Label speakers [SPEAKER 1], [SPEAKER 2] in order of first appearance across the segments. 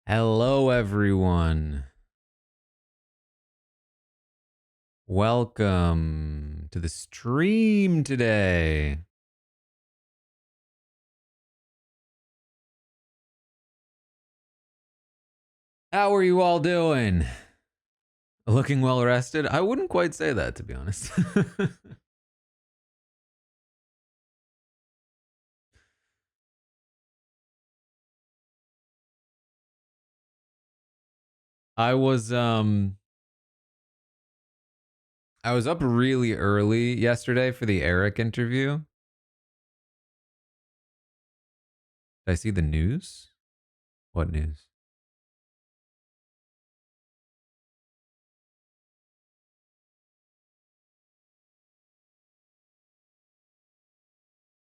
[SPEAKER 1] Hello, everyone. Welcome to the stream today. How are you all doing? Looking well rested? I wouldn't quite say that, to be honest. I was I was up really early yesterday for the Eric interview. Did I see the news? What news?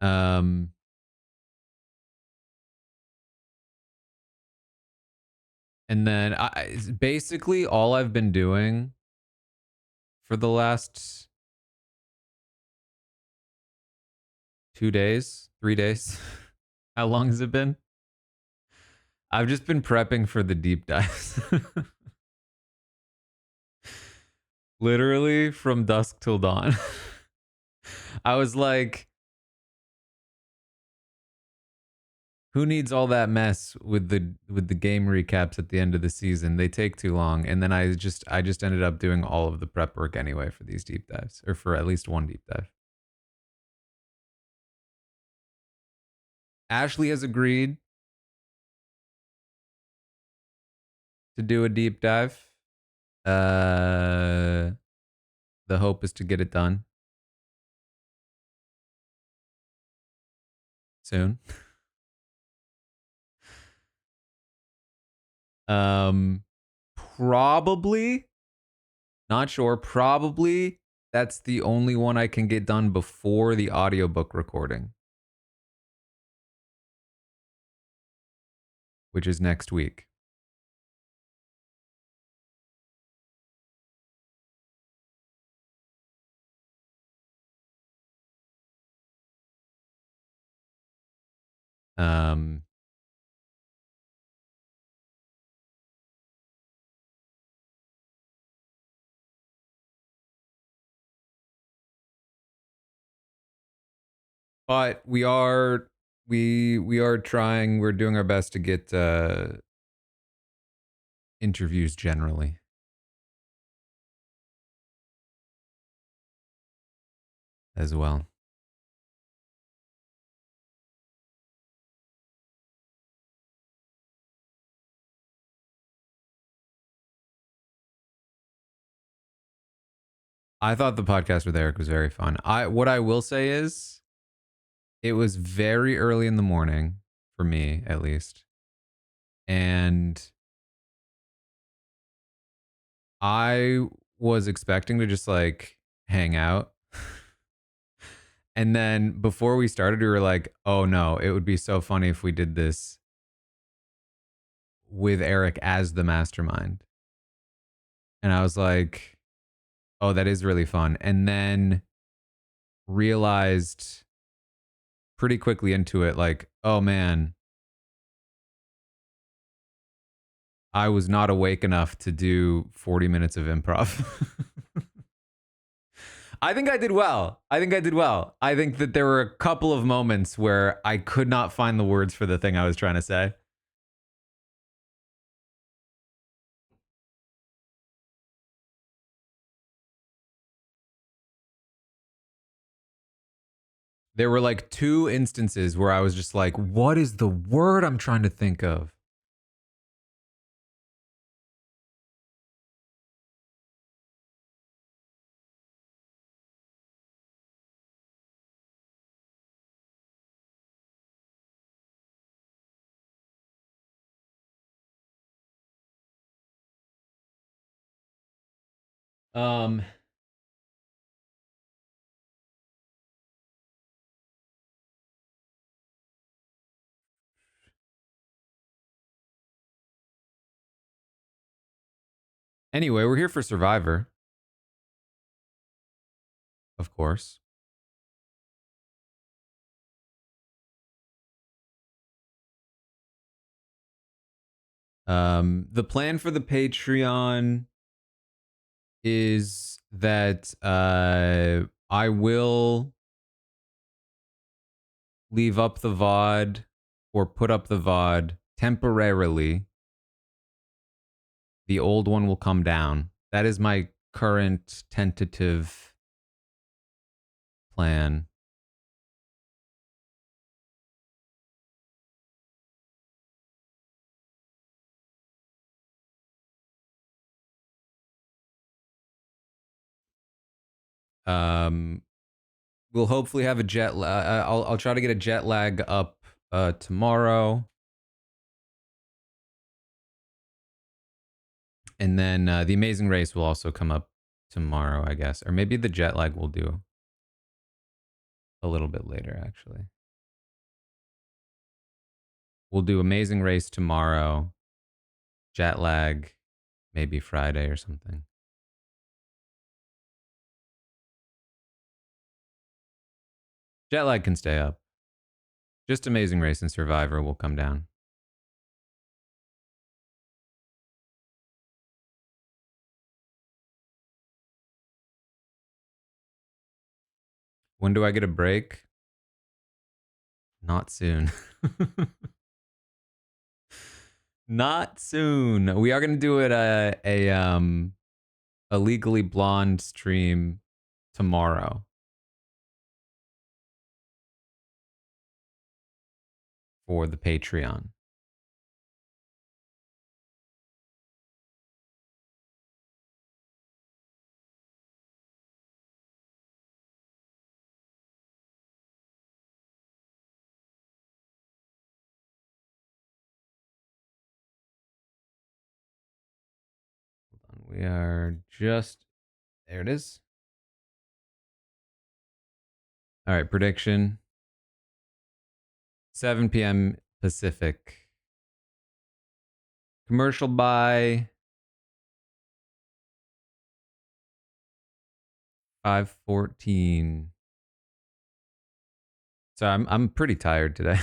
[SPEAKER 1] Um and then basically all I've been doing for the last 2 days, 3 days. How long has it been? I've just been prepping for the deep dives. Literally from dusk till dawn. I was like, who needs all that mess with the game recaps at the end of the season? They take too long. And then I just ended up doing all of the prep work anyway for these deep dives, or for at least one deep dive. Ashley has agreed to do a deep dive. The hope is to get it done soon. Um, probably, not sure. Probably that's the only one I can get done before the audiobook recording, which is next week. Um, but we are trying. We're doing our best to get interviews generally as well. I thought the podcast with Eric was very fun. What I will say is it was very early in the morning for me, at least, and I was expecting to just like hang out. And then before we started, we were like, oh no, it would be so funny if we did this with Eric as the mastermind. And I was like, oh, that is really fun. And then realized pretty quickly into it, like, oh man, I was not awake enough to do 40 minutes of improv. I think I did well. I think I did well. I think that there were a couple of moments where I could not find the words for the thing I was trying to say. There were like two instances where I was just like, what is the word I'm trying to think of? Um, anyway, we're here for Survivor, of course. The plan for the Patreon is that I will leave up the VOD or put up the VOD temporarily. The old one will come down. That is my current tentative plan. We'll hopefully have a jet. I'll try to get a jet lag up tomorrow, and then the Amazing Race will also come up tomorrow, I guess, or maybe the jet lag will do a little bit later. Actually, we'll do Amazing Race tomorrow. Jet lag, maybe Friday or something. Jet lag can stay up. Just Amazing Race and Survivor will come down. When do I get a break? Not soon. Not soon. We are gonna do it a Legally Blonde stream tomorrow for the Patreon. Hold on, we are just there. It is. All right, prediction: 7 p.m. Pacific. Commercial by 5:14. So I'm pretty tired today.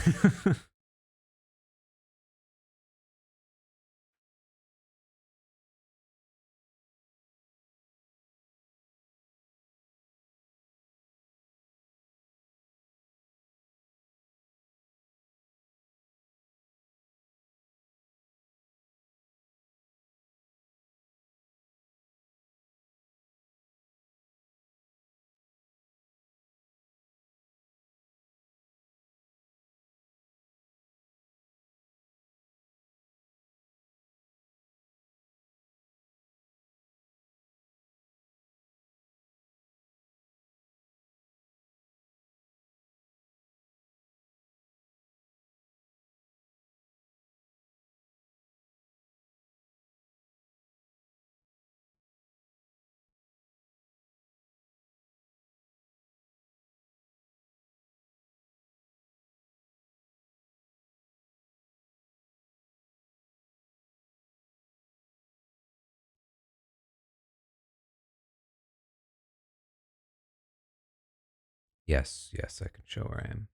[SPEAKER 1] Yes, I can show where I am.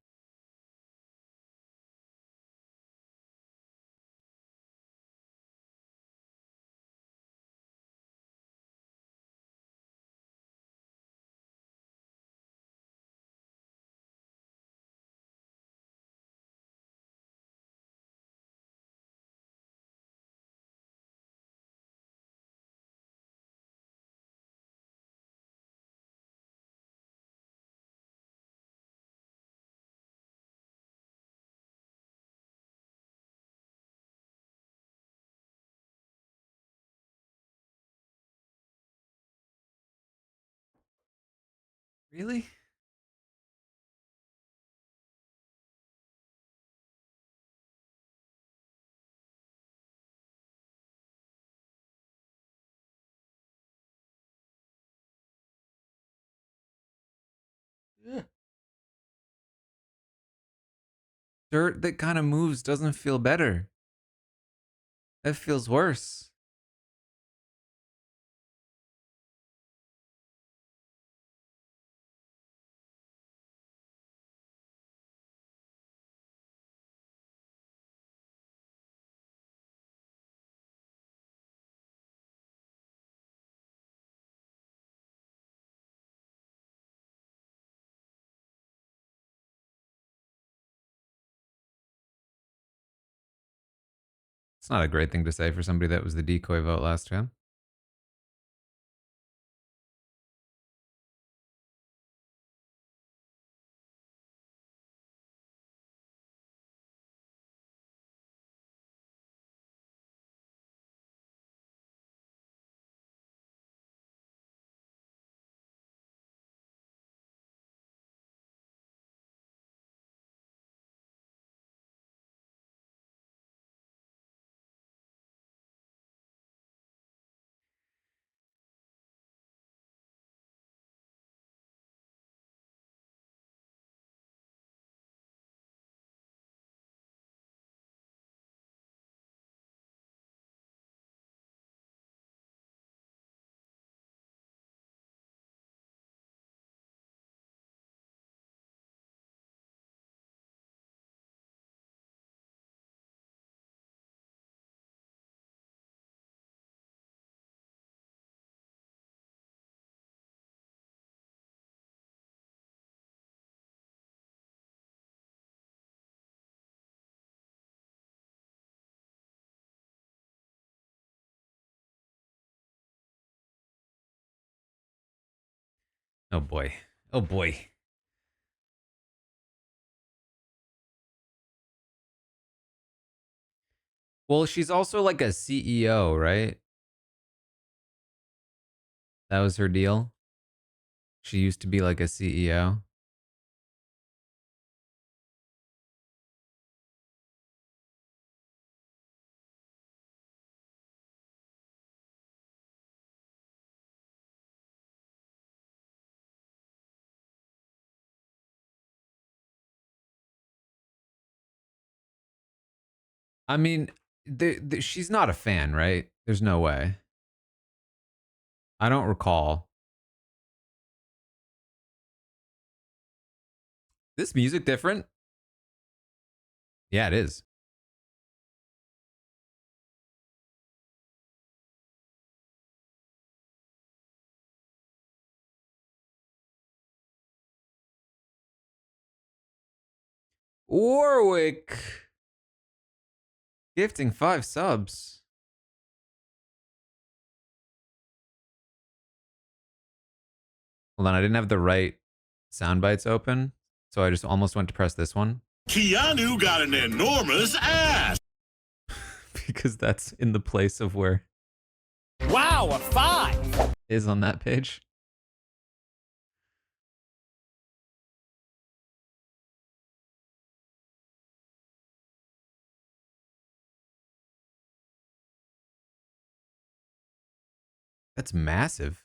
[SPEAKER 1] Really? Yeah. Dirt that kind of moves doesn't feel better. That feels worse. It's not a great thing to say for somebody that was the decoy vote last time. Oh boy. Oh boy. Well, she's also like a CEO, right? That was her deal. She used to be like a CEO. I mean, she's not a fan, right? There's no way. I don't recall. This music different? Yeah, it is. Warwick gifting 5 subs. Hold on, I didn't have the right sound bites open, so I just almost went to press this one.
[SPEAKER 2] Keanu got an enormous ass.
[SPEAKER 1] Because that's in the place of where
[SPEAKER 2] Wow, a 5
[SPEAKER 1] is on that page. That's massive.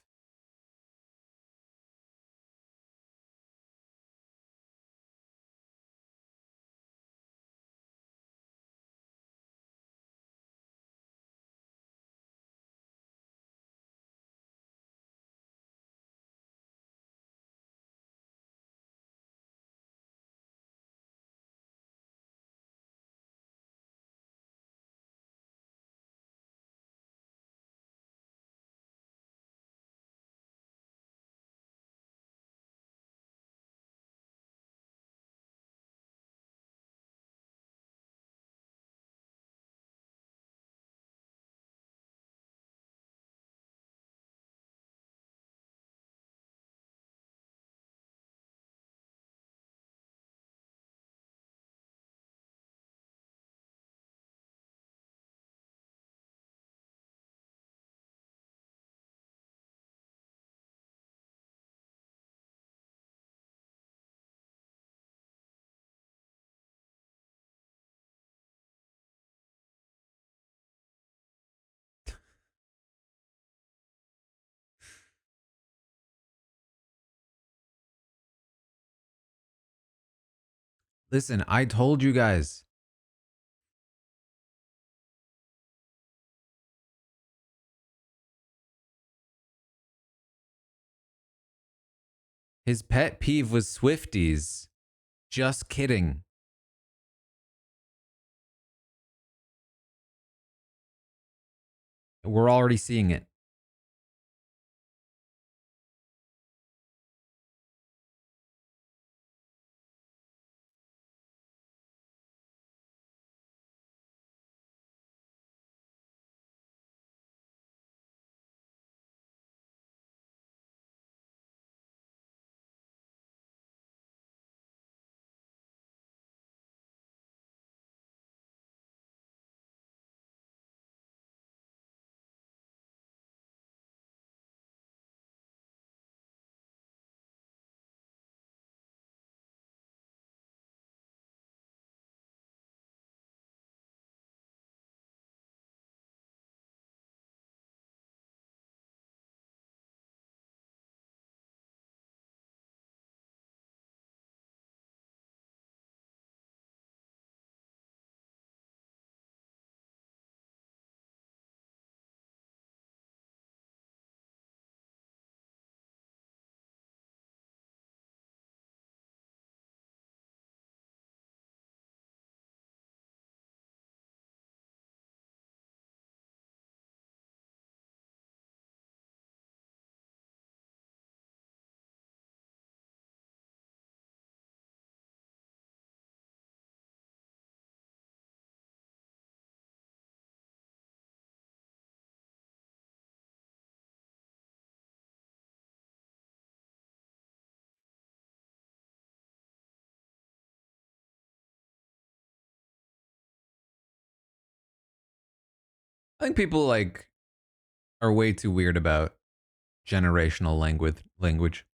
[SPEAKER 1] Listen, I told you guys. His pet peeve was Swifties. Just kidding. We're already seeing it. I think people like are way too weird about generational language.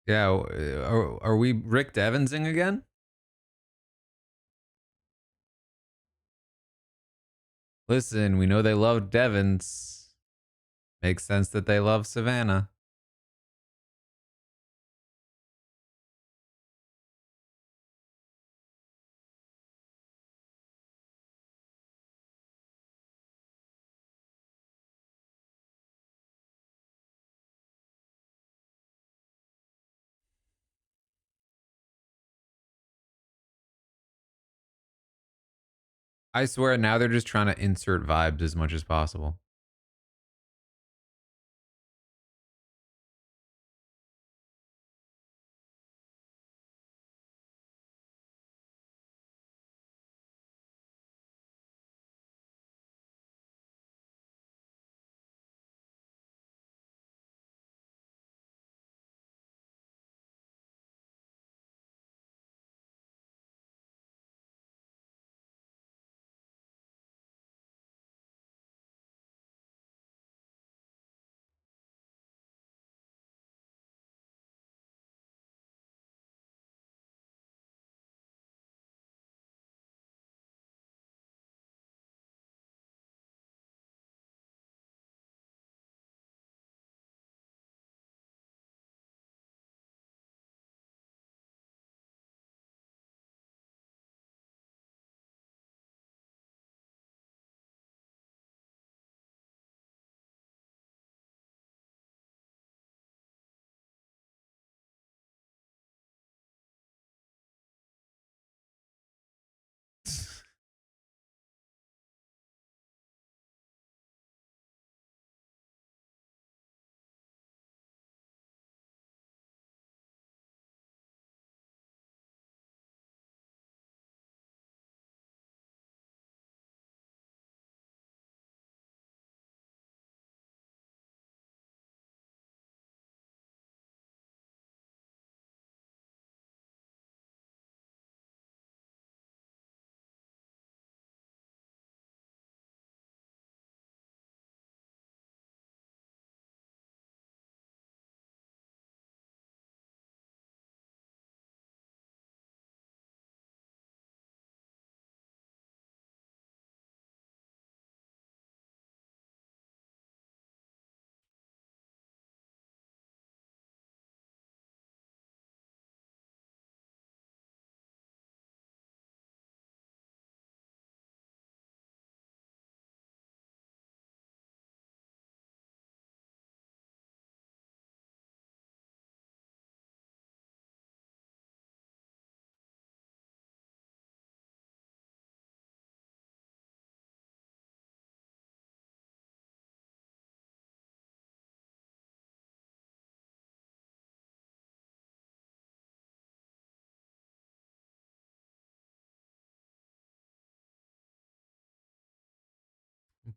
[SPEAKER 1] Yeah, are we Rick Devonsing again? Listen, we know they love Devons. Makes sense that they love Savannah. I swear now they're just trying to insert vibes as much as possible.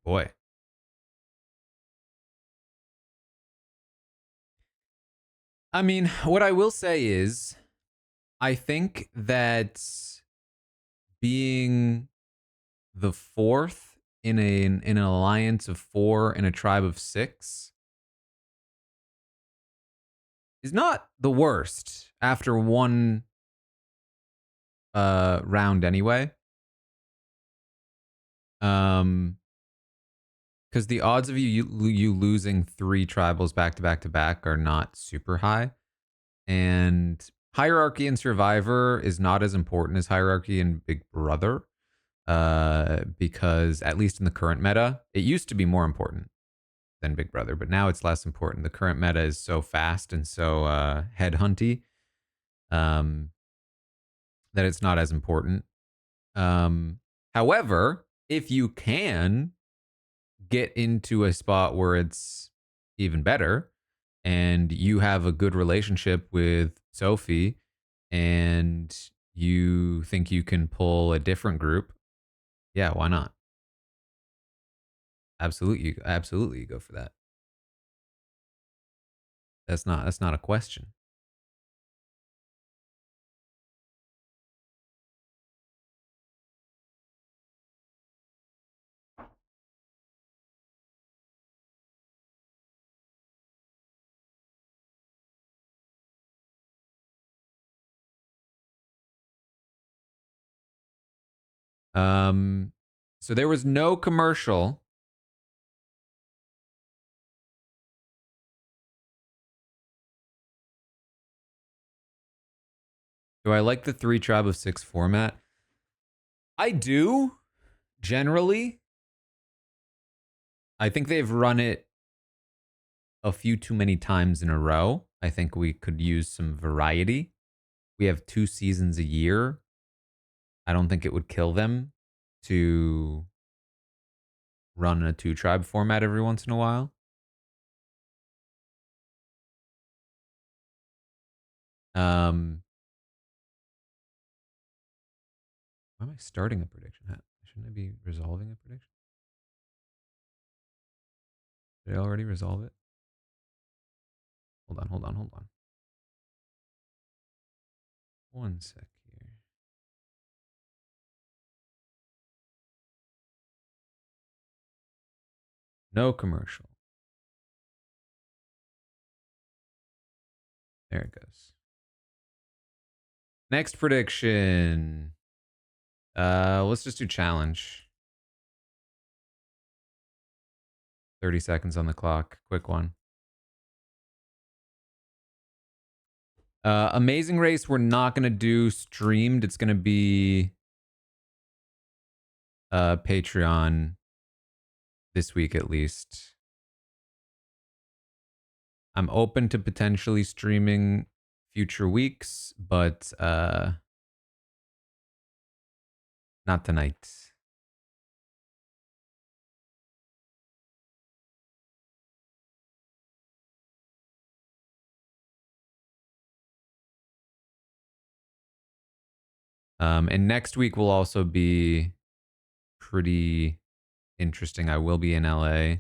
[SPEAKER 1] Boy. I mean, what I will say is I think that being the fourth in an alliance of four in a tribe of six is not the worst after one round anyway. Because the odds of you losing three tribals back to back to back are not super high, and hierarchy in Survivor is not as important as hierarchy in Big Brother. Because at least in the current meta, it used to be more important than Big Brother, but now it's less important. The current meta is so fast and so headhunty, that it's not as important. Um, However, if you can get into a spot where it's even better and you have a good relationship with Sophie and you think you can pull a different group, yeah, why not? Absolutely, you go for that. That's not a question. Um, so there was no commercial. Do I like the 3 tribe of 6 format? I do generally. I think they've run it a few too many times in a row. I think we could use some variety. We have 2 seasons a year. I don't think it would kill them to run a 2 tribe format every once in a while. Um, why am I starting a prediction? Shouldn't I be resolving a prediction? Did I already resolve it? Hold on. One sec here. No commercial. There it goes. Next prediction. Let's just do challenge. 30 seconds on the clock. Quick one. Amazing Race, we're not gonna do streamed. It's gonna be Patreon this week at least. I'm open to potentially streaming future weeks, but not tonight. And next week will also be pretty interesting. I will be in LA.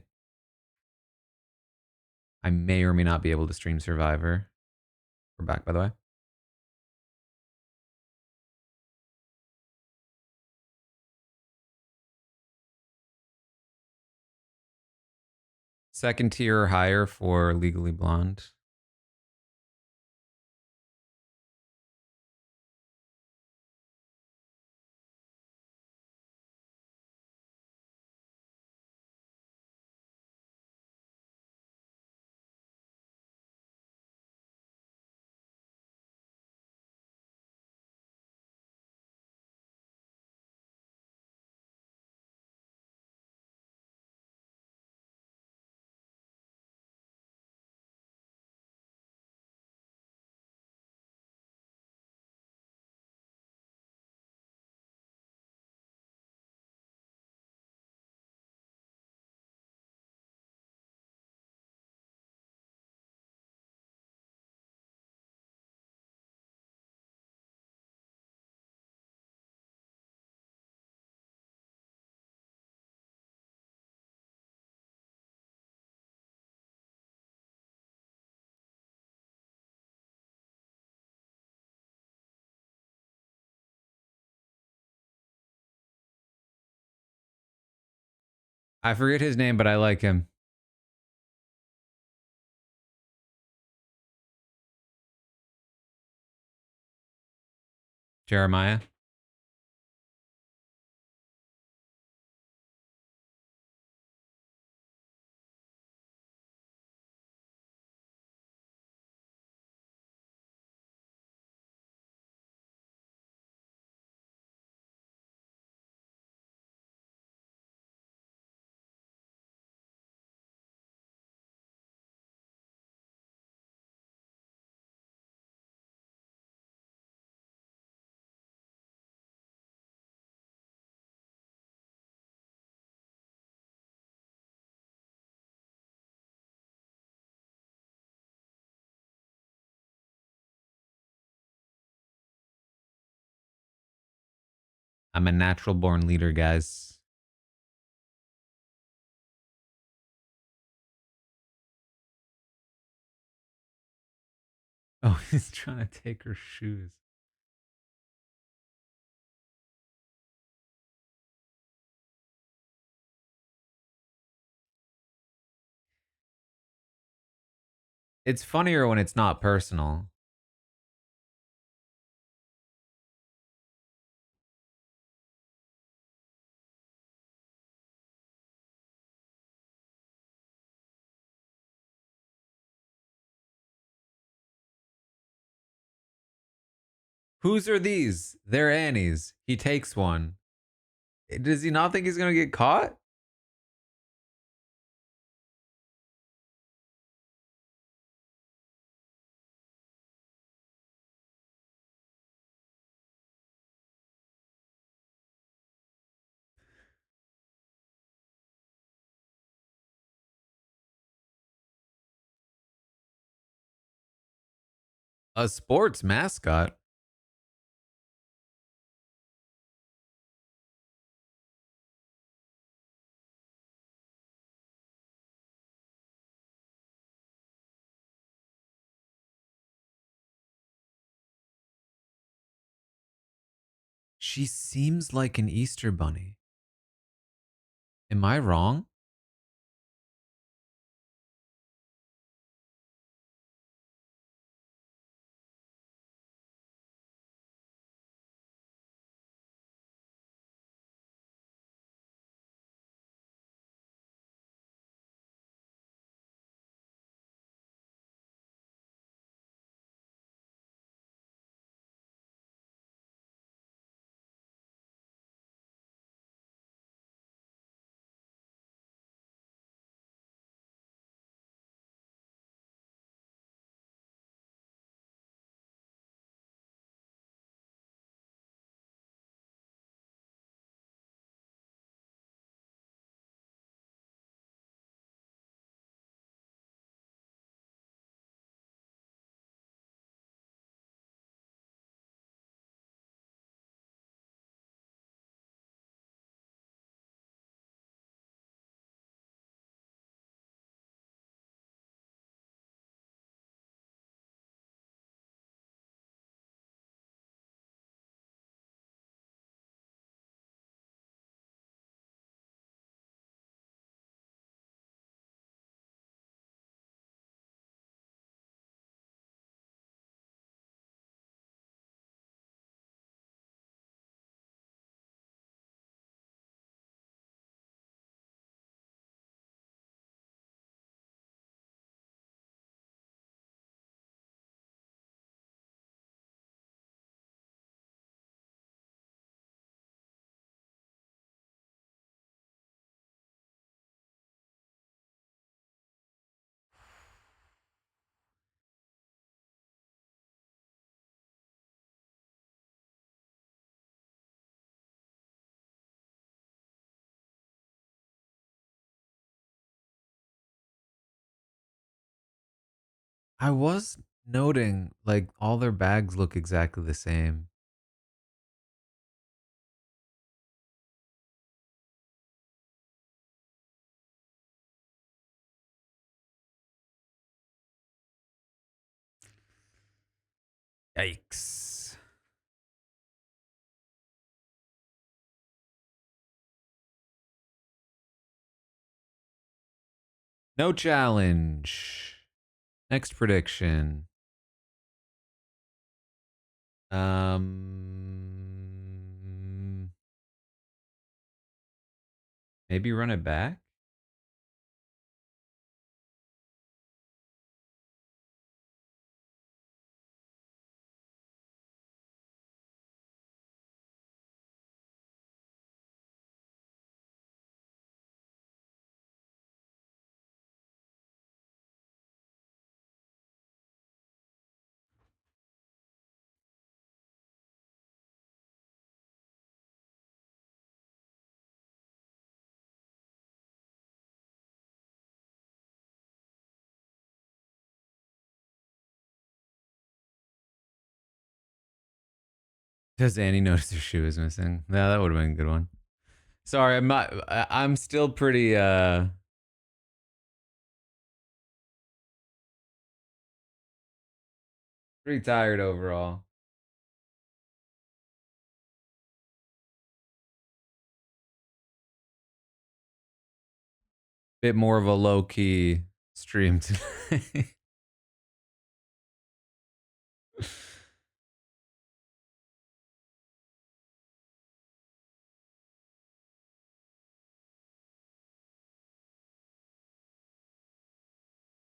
[SPEAKER 1] I may or may not be able to stream Survivor. We're back, by the way. Second tier or higher for Legally Blonde. I forget his name, but I like him. Jeremiah. I'm a natural born leader, guys. Oh, he's trying to take her shoes. It's funnier when it's not personal. Whose are these? They're Annie's. He takes one. Does he not think he's gonna get caught? A sports mascot? She seems like an Easter bunny. Am I wrong? I was noting like all their bags look exactly the same. Yikes. No challenge. Next prediction. Um Maybe run it back? Does Annie notice her shoe is missing? No, that would have been a good one. Sorry, I'm not. I'm still pretty tired overall. Bit more of a low key stream today.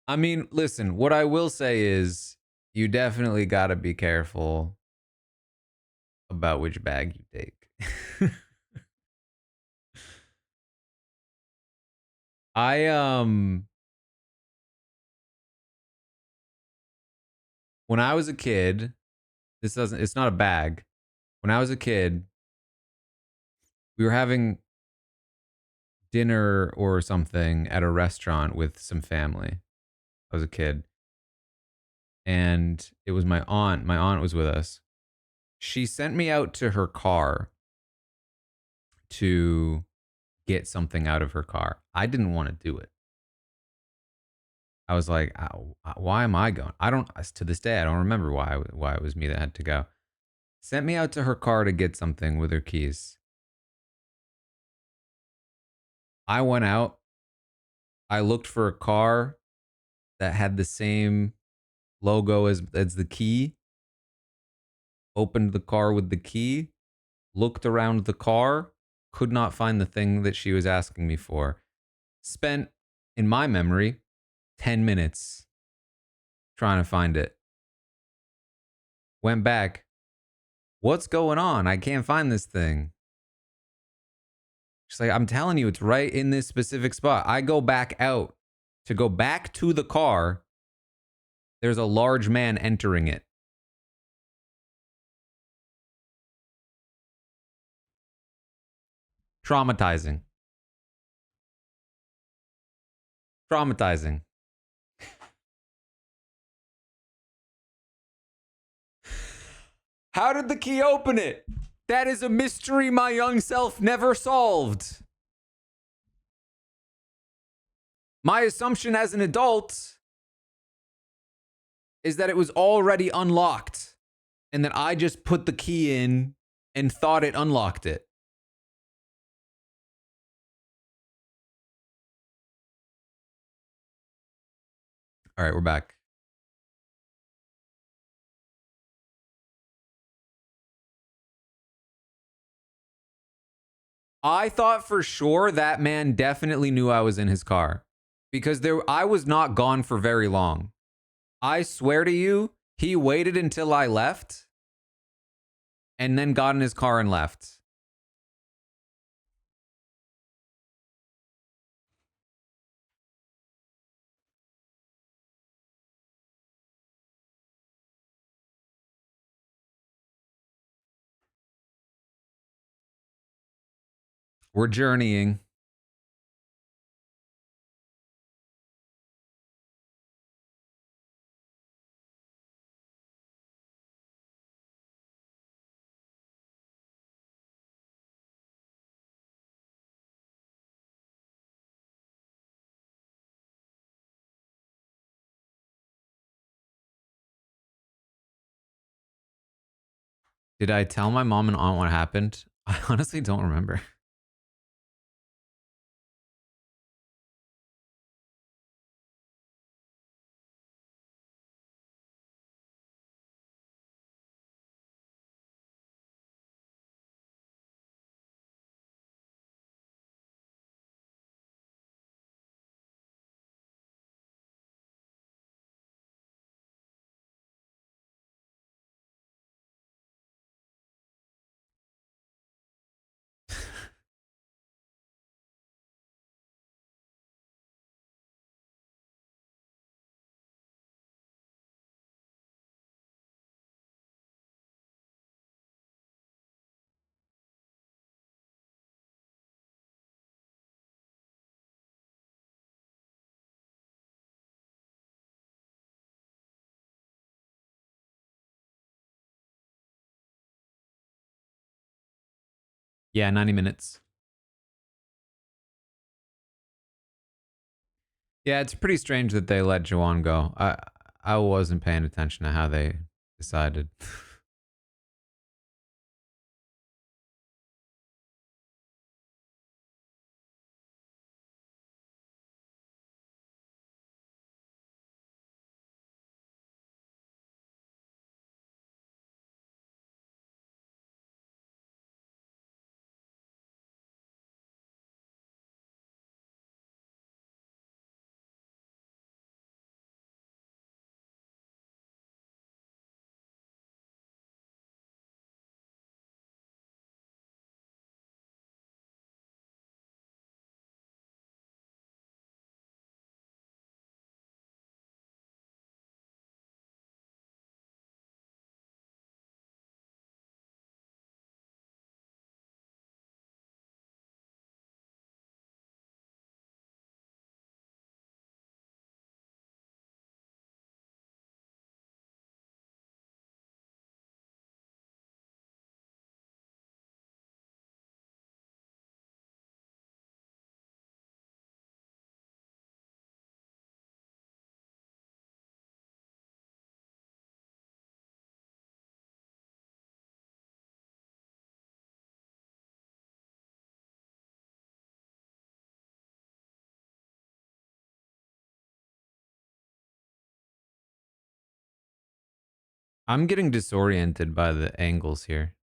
[SPEAKER 1] I mean, listen, what I will say is you definitely got to be careful about which bag you take. I when I was a kid, this doesn't it's not a bag. When I was a kid, we were having dinner or something at a restaurant with some family. I was a kid and it was my aunt. My aunt was with us. She sent me out to her car to get something out of her car. I didn't want to do it. I was like, why am I going? I don't, to this day, I don't remember why it was me that had to go. Sent me out to her car to get something with her keys. I went out. I looked for a car that had the same logo as the key. Opened the car with the key. Looked around the car. Could not find the thing that she was asking me for. Spent, in my memory, 10 minutes trying to find it. Went back. What's going on? I can't find this thing. She's like, I'm telling you, it's right in this specific spot. I go back out to go back to the car. There's a large man entering it. Traumatizing. Traumatizing. How did the key open it? That is a mystery my young self never solved. My assumption as an adult is that it was already unlocked and that I just put the key in and thought it unlocked it. All right, we're back. I thought for sure that man definitely knew I was in his car because I was not gone for very long. I swear to you, he waited until I left and then got in his car and left. We're journeying. Did I tell my mom and aunt what happened? I honestly don't remember. Yeah, 90 minutes. Yeah, it's pretty strange that they let Jawan go. I wasn't paying attention to how they decided. I'm getting disoriented by the angles here.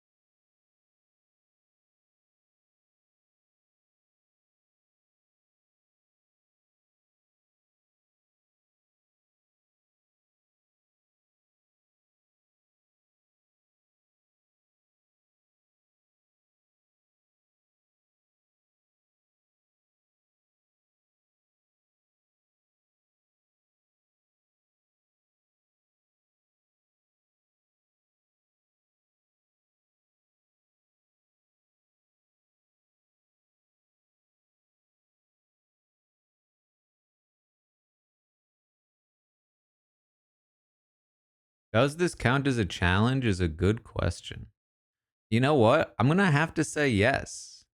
[SPEAKER 1] Does this count as a challenge? Is a good question. You know what? I'm gonna have to say yes.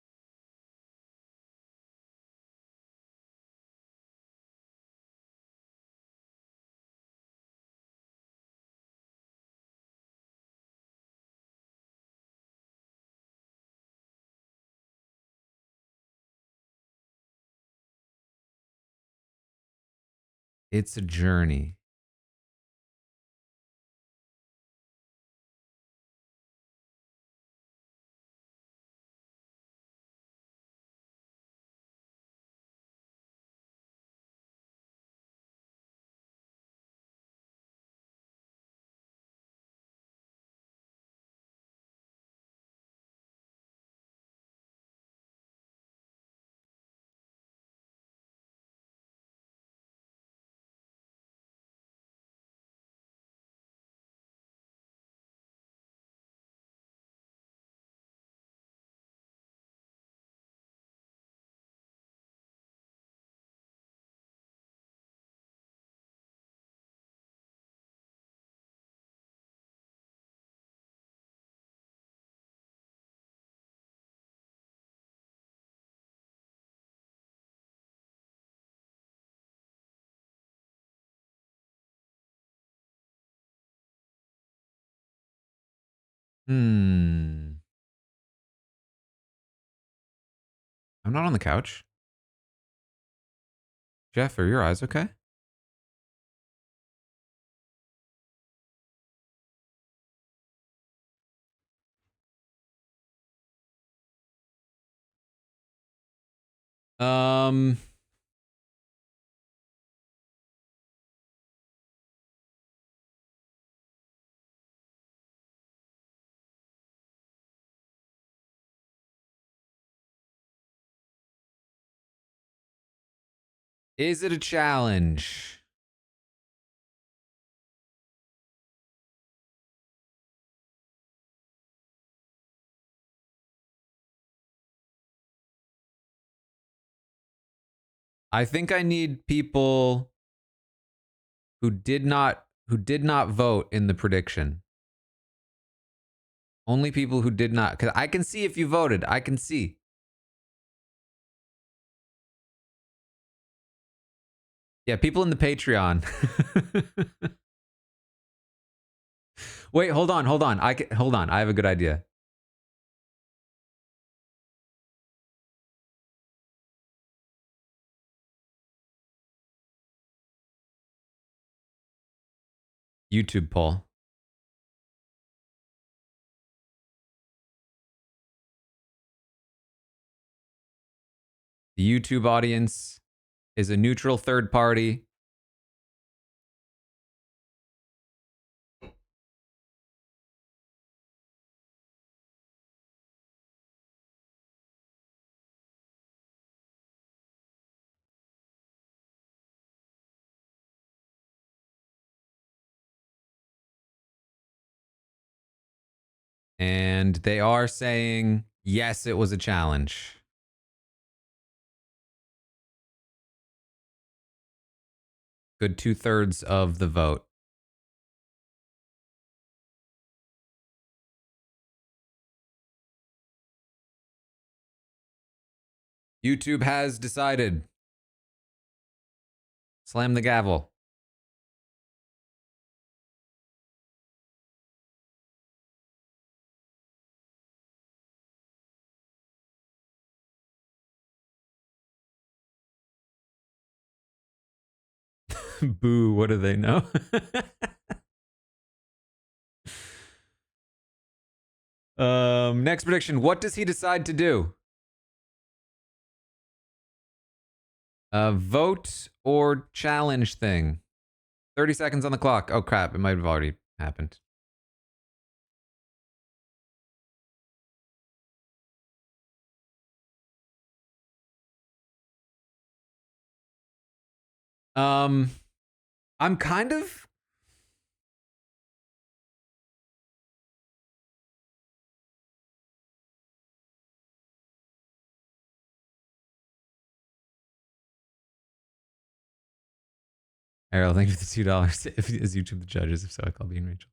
[SPEAKER 1] It's a journey. Hmm. I'm not on the couch. Jeff, are your eyes okay? Um, is it a challenge? I think I need people who did not vote in the prediction. Only people who did not. Because I can see if you voted. I can see. Yeah, people in the Patreon. Wait, hold on, hold on. Hold on. I have a good idea. YouTube poll. The YouTube audience is a neutral third party. And they are saying, yes, it was a challenge. Good 2/3 of the vote. YouTube has decided. Slam the gavel. Boo, what do they know? Next prediction. What does he decide to do? Vote or challenge thing. 30 seconds on the clock. Oh crap, it might have already happened. I'm kind of Ariel, thank you for the $2. If is YouTube the judges? If so, I call being Rachel.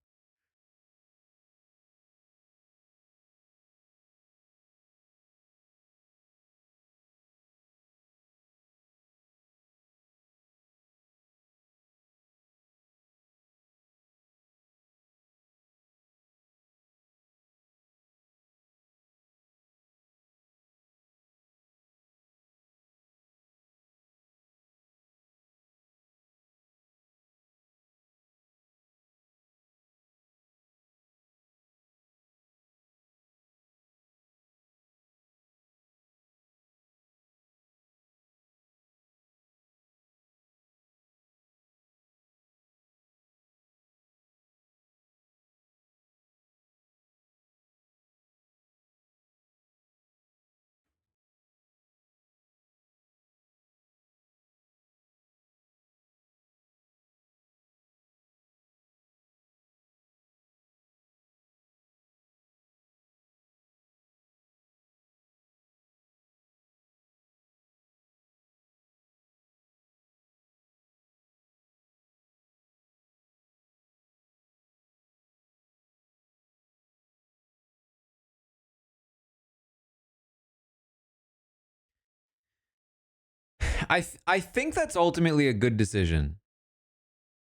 [SPEAKER 1] I think that's ultimately a good decision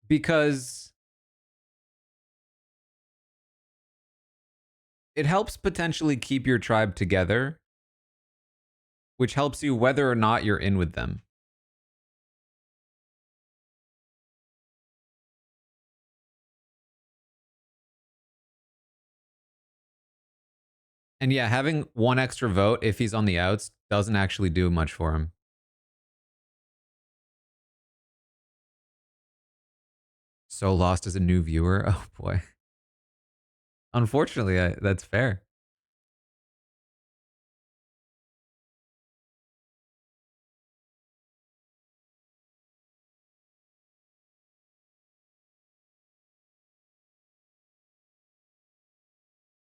[SPEAKER 1] because it helps potentially keep your tribe together, which helps you whether or not you're in with them. And yeah, having one extra vote if he's on the outs doesn't actually do much for him. So lost as a new viewer. Oh boy. Unfortunately, that's fair.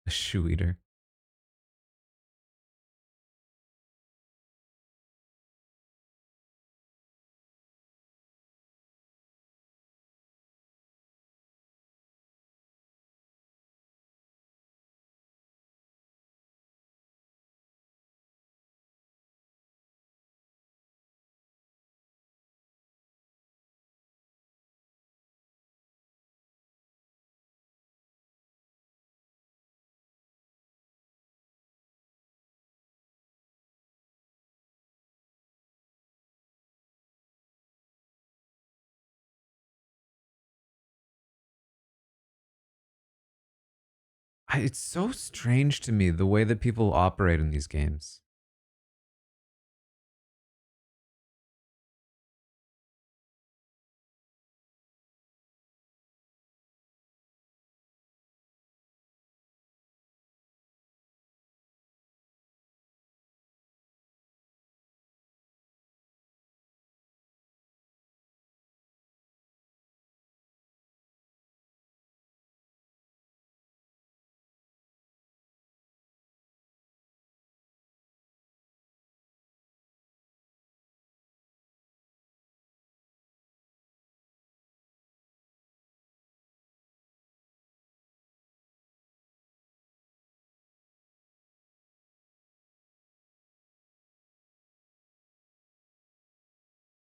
[SPEAKER 1] A shoe eater. It's so strange to me the way that people operate in these games.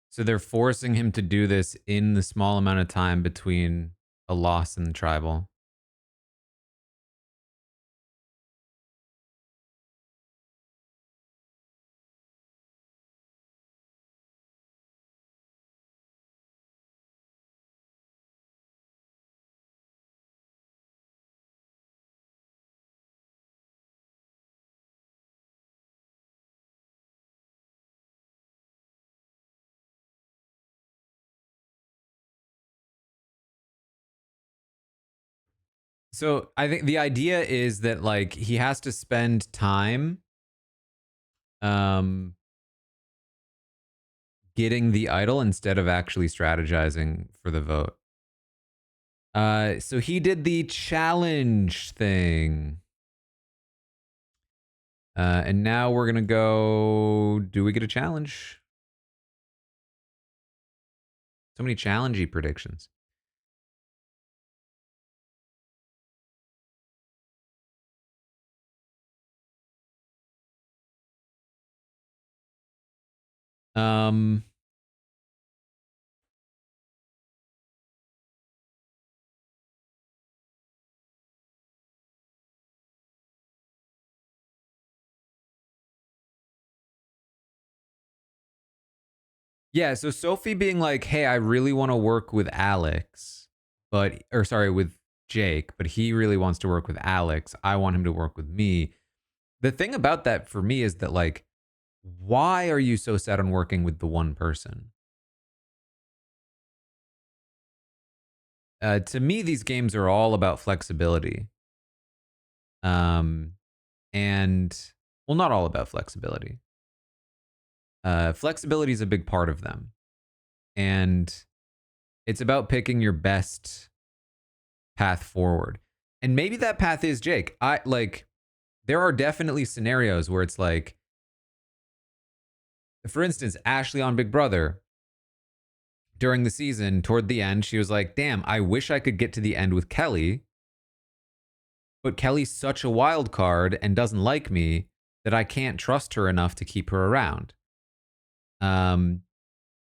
[SPEAKER 1] So they're forcing him to do this in the small amount of time between a loss in the tribal. So I think the idea is that like he has to spend time um getting the idol instead of actually strategizing for the vote. So he did the challenge thing. And now we're gonna go. Do we get a challenge? So many challengey predictions. Um, yeah. So Sophie being like, "Hey, I really want to work with Alex, but or sorry, with Jake, but he really wants to work with Alex. I want him to work with me." The thing about that for me is that like, why are you so set on working with the one person? To me, these games are all about flexibility. Um, and well, not all about flexibility. Flexibility is a big part of them, and it's about picking your best path forward. And maybe that path is Jake. I like. There are definitely scenarios where it's like, for instance, Ashley on Big Brother during the season, toward the end, she was like, "Damn, I wish I could get to the end with Kelly, but Kelly's such a wild card and doesn't like me that I can't trust her enough to keep her around. Um,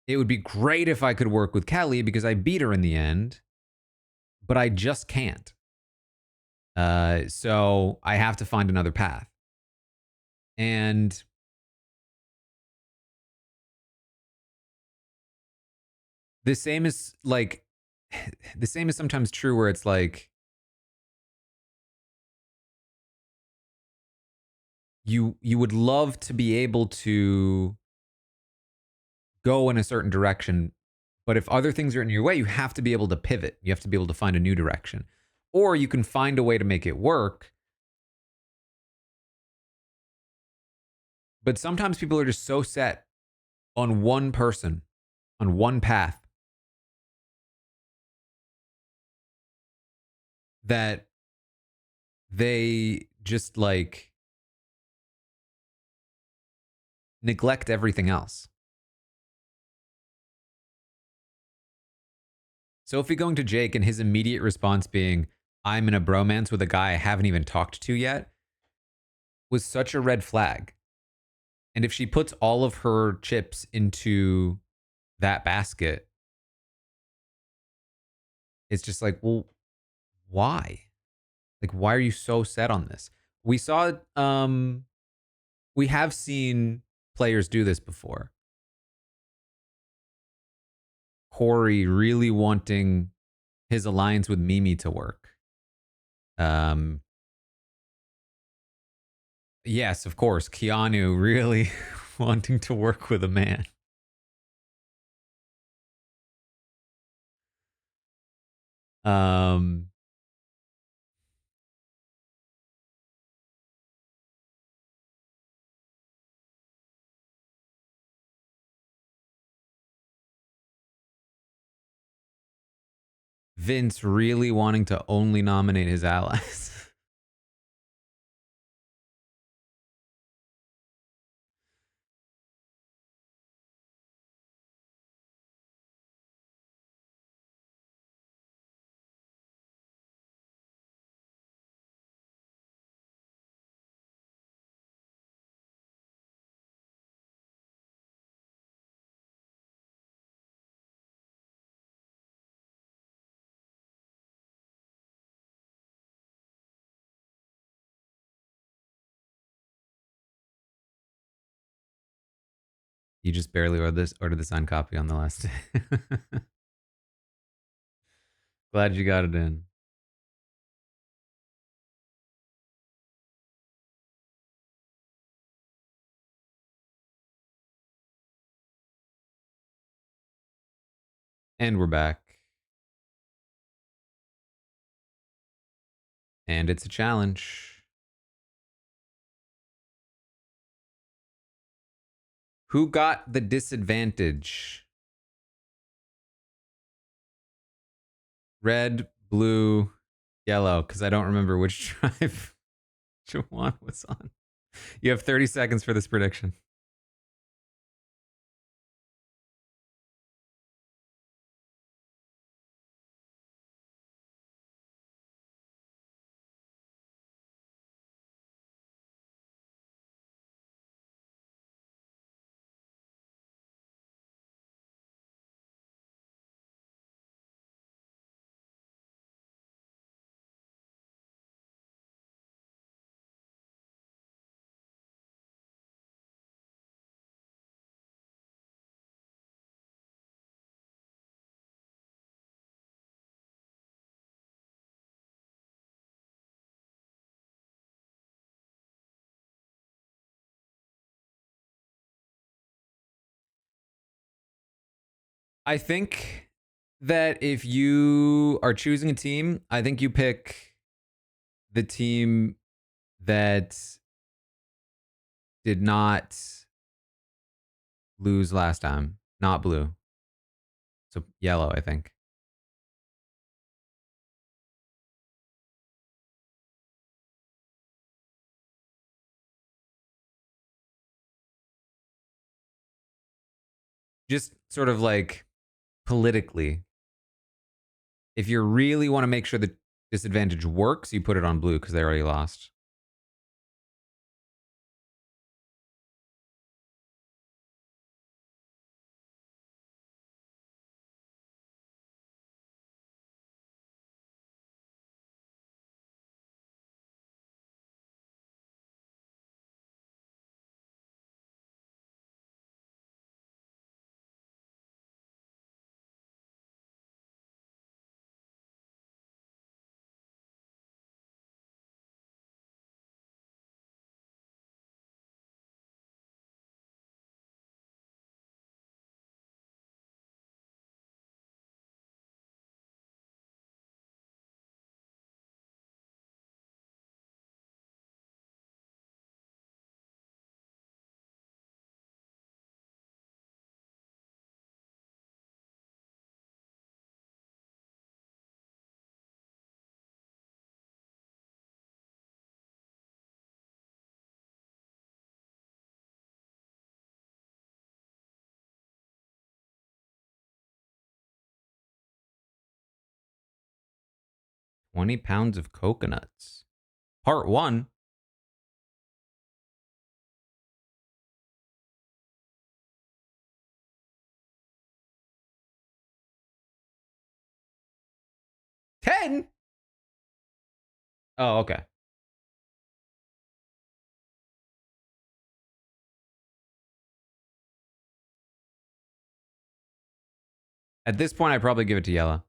[SPEAKER 1] it would be great if I could work with Kelly because I beat her in the end, but I just can't. So I have to find another path." And the same is like, the same is sometimes true where it's like you would love to be able to go in a certain direction, but if other things are in your way, you have to be able to pivot. You have to be able to find a new direction. Or you can find a way to make it work. But sometimes people are just so set on one person, on one path, that they just like neglect everything else. So if we going to Jake and his immediate response being, "I'm in a bromance with a guy I haven't even talked to yet," was such a red flag. And if she puts all of her chips into that basket, it's just like, well, why? Like, why are you so set on this? We saw, we have seen players do this before. Corey really wanting his alliance with Mimi to work. Um, Yes, of course. Keanu really wanting to work with a man. Um, Vince really wanting to only nominate his allies. You just barely ordered the signed copy on the last day. Glad you got it in. And we're back. And it's a challenge. Who got the disadvantage? Red, blue, yellow, because I don't remember which tribe Jawan was on. You have 30 seconds for this prediction. I think that if you are choosing a team, I think you pick the team that did not lose last time, not blue. So yellow, I think. Just sort of like politically, if you really want to make sure the disadvantage works, you put it on blue because they already lost. £20 of coconuts. Part one. $10? Oh, okay. At this point, I'd probably give it to yellow.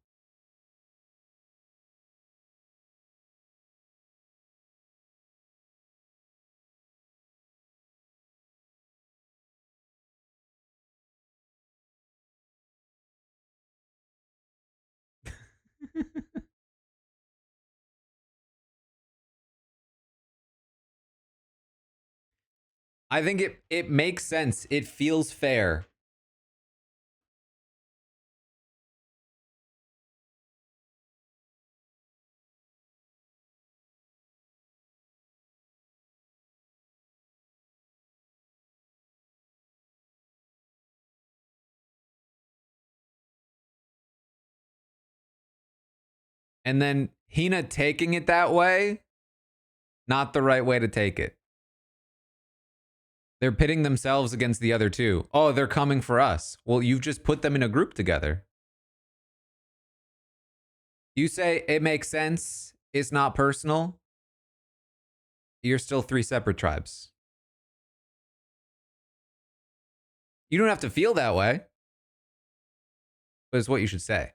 [SPEAKER 1] I think it makes sense. It feels fair. And then Hina taking it that way, not the right way to take it. They're pitting themselves against the other two. Oh, they're coming for us. Well, you've just put them in a group together. You say it makes sense. It's not personal. You're still three separate tribes. You don't have to feel that way, but it's what you should say.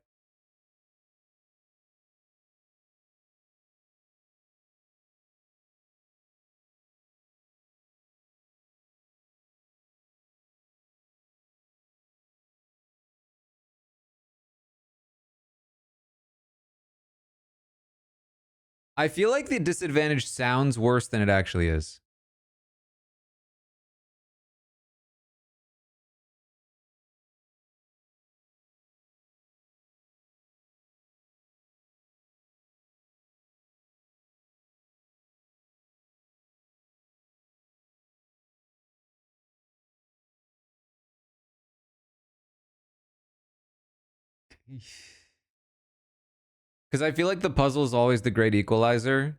[SPEAKER 1] I feel like the disadvantage sounds worse than it actually is. Because I feel like the puzzle is always the great equalizer.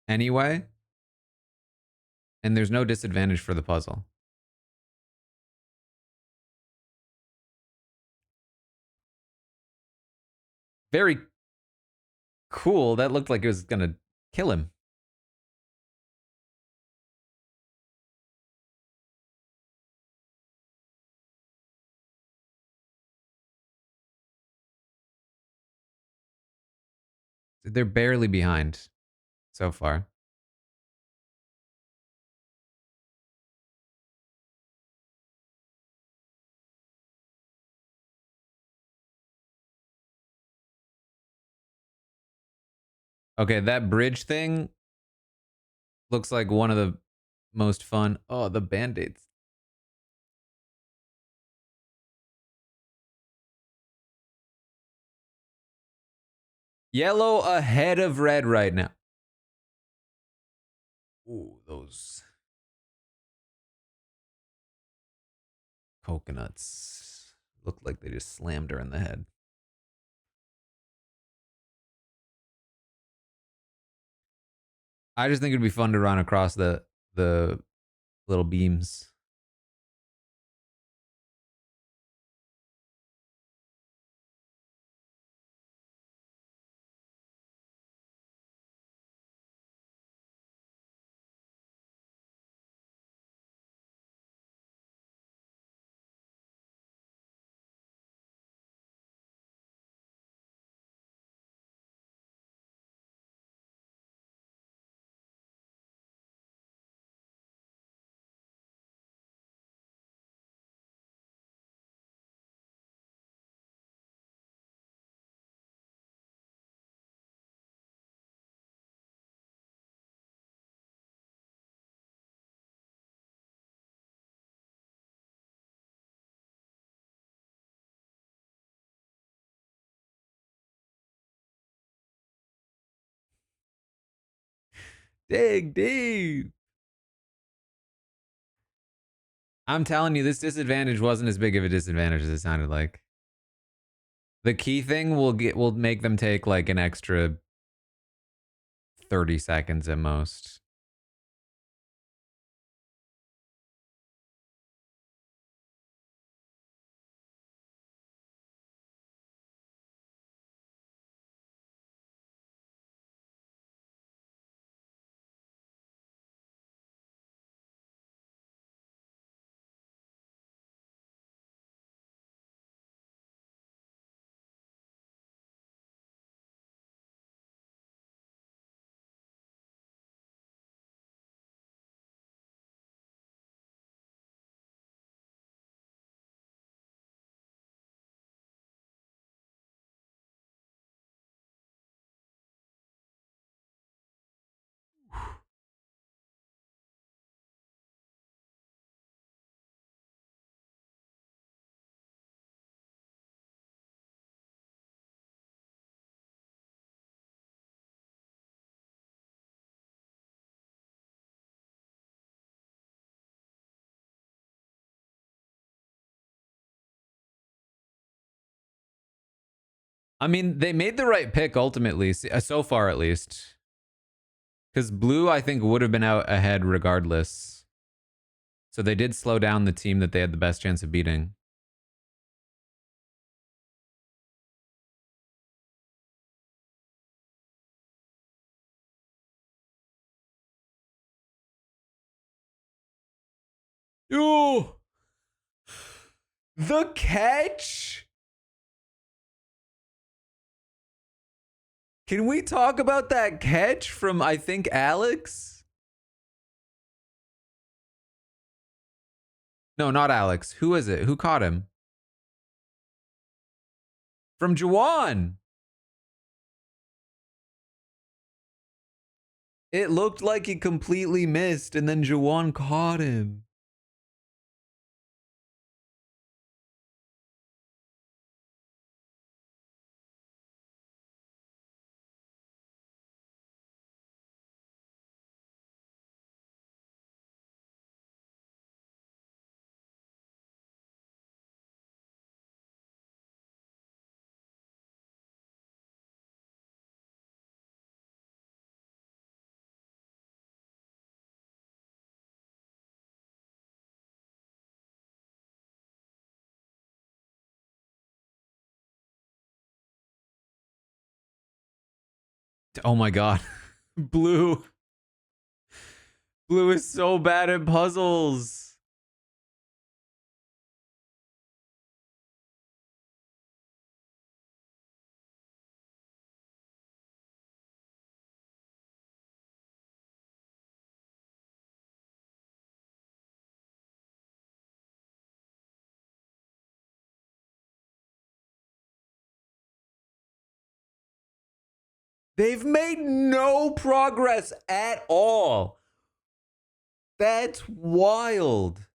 [SPEAKER 1] Anyway, and there's no disadvantage for the puzzle. Very cool. That looked like it was gonna kill him. They're barely behind so far. Okay, that bridge thing looks like one of the most fun. Oh, the band-aids. Yellow ahead of red right now. Ooh, those coconuts look like they just slammed her in the head. I just think it'd be fun to run across the little beams. Dig deep. I'm telling you, this disadvantage wasn't as big of a disadvantage as it sounded like. The key thing will make them take like an extra 30 seconds at most. I mean, they made the right pick ultimately, so far at least. Because Blue, I think, would have been out ahead regardless. So they did slow down the team that they had the best chance of beating. Ooh! The catch? Can we talk about that catch from, I think, Alex? No, not Alex. Who is it? Who caught him? From Juwan. It looked like he completely missed, and then Juwan caught him. Oh my god. Blue. Blue is so bad at puzzles. They've made no progress at all. That's wild.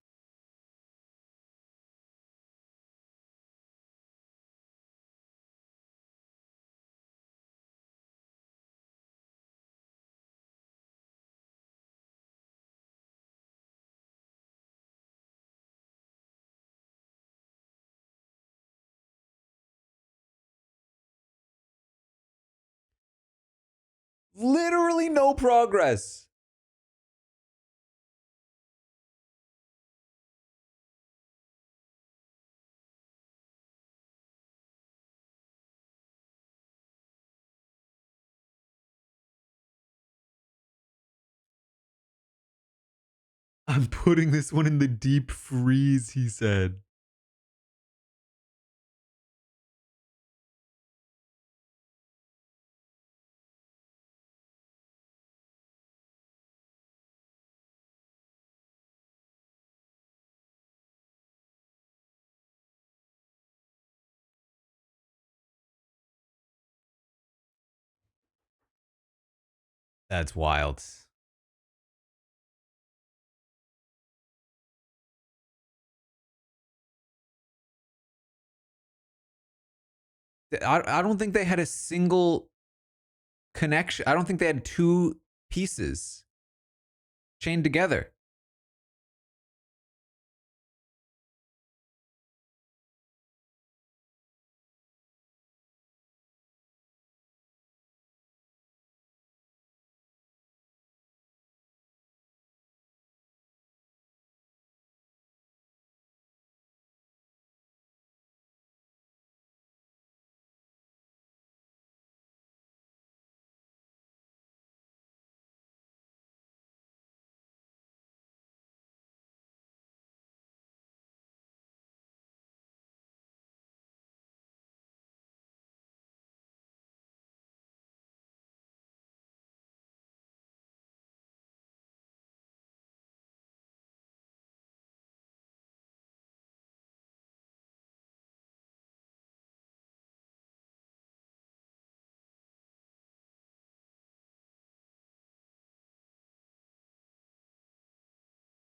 [SPEAKER 1] Literally no progress. I'm putting this one in the deep freeze, he said. That's wild. I don't think they had a single connection. I don't think they had two pieces chained together.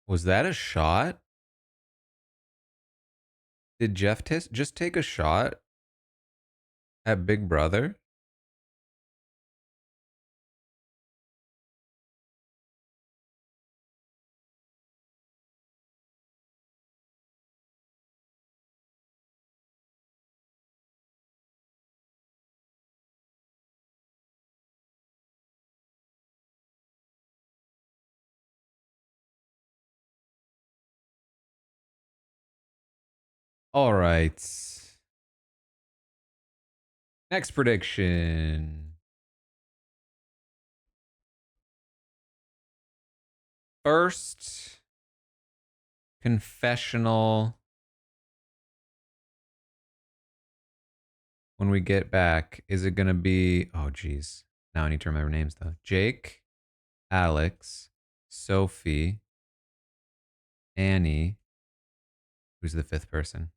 [SPEAKER 1] Was that a shot? Did Jeff just take a shot at Big Brother? All right. Next prediction. First confessional when we get back. Is it going to be. Oh, geez. Now I need to remember names, though. Jake, Alex, Sophie, Annie. Who's the fifth person?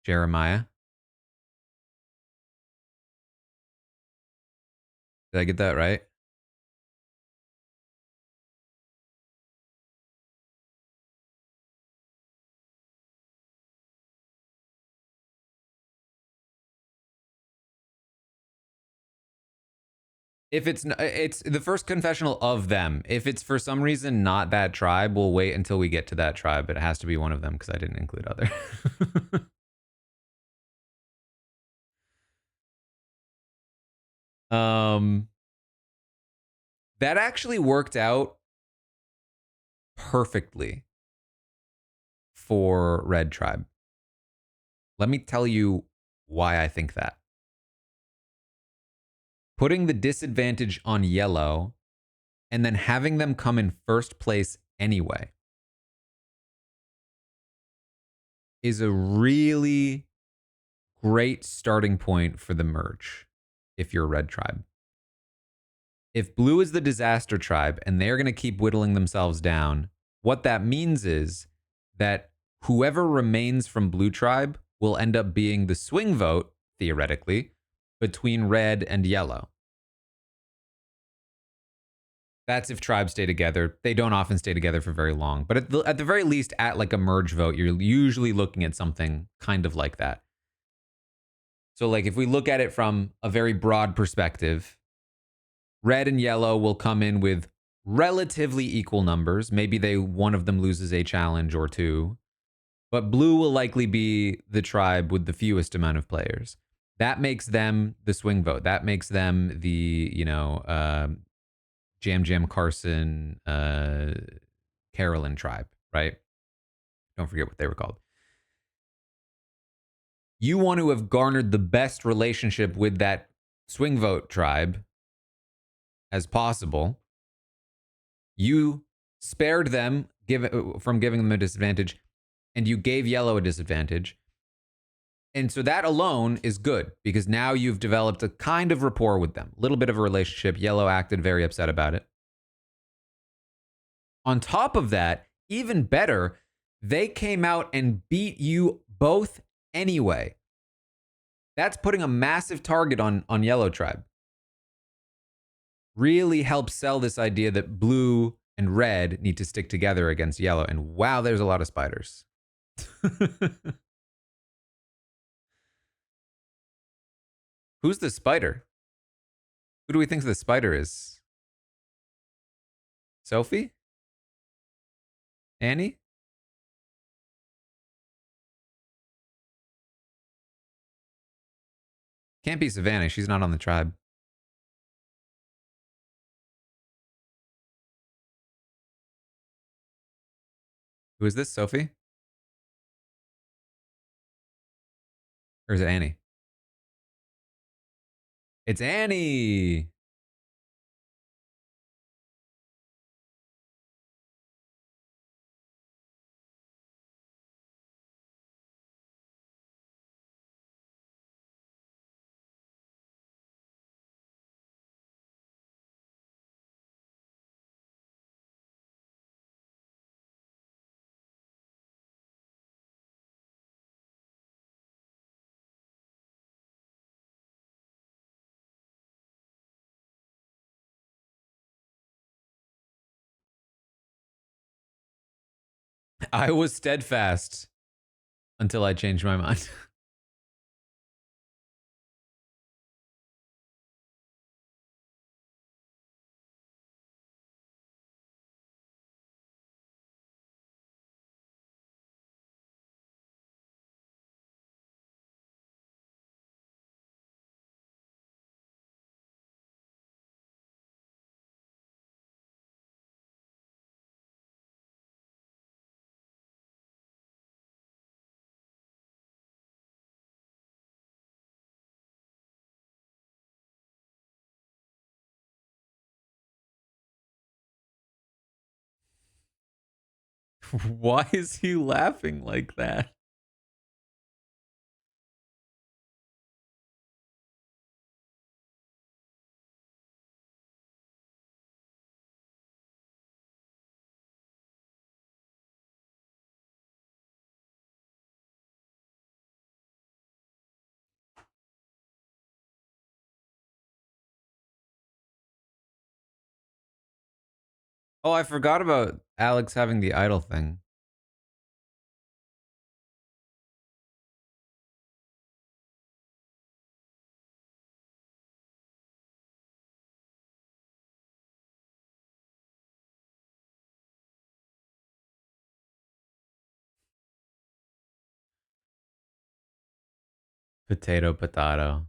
[SPEAKER 1] Jeremiah. Did I get that right? If it's the first confessional of them. If it's for some reason not that tribe, we'll wait until we get to that tribe. But it has to be one of them because I didn't include other. um, that actually worked out perfectly for Red Tribe. Let me tell you why I think that. Putting the disadvantage on Yellow and then having them come in first place anyway is a really great starting point for the merge if you're a Red Tribe. If Blue is the disaster tribe and they're going to keep whittling themselves down, what that means is that whoever remains from Blue Tribe will end up being the swing vote, theoretically, between Red and Yellow. That's if tribes stay together. They don't often stay together for very long. But at the very least, at like a merge vote, you're usually looking at something kind of like that. So, like, if we look at it from a very broad perspective, Red and Yellow will come in with relatively equal numbers. Maybe one of them loses a challenge or two. But Blue will likely be the tribe with the fewest amount of players. That makes them the swing vote. That makes them the, Jam Jam Carson, Carolyn tribe, right? Don't forget what they were called. You want to have garnered the best relationship with that swing vote tribe as possible. You spared them from giving them a disadvantage, and you gave Yellow a disadvantage. And so that alone is good because now you've developed a kind of rapport with them, a little bit of a relationship. Yellow acted very upset about it. On top of that, even better, they came out and beat you both anyway. That's putting a massive target on Yellow Tribe. Really helps sell this idea that Blue and Red need to stick together against Yellow. And wow, there's a lot of spiders. Who's the spider? Who do we think the spider is? Sophie? Annie? Can't be Savannah. She's not on the tribe. Who is this? Sophie? Or is it Annie? It's Annie. I was steadfast until I changed my mind. Why is he laughing like that? Oh, I forgot about Alex having the idol thing. Potato, potato.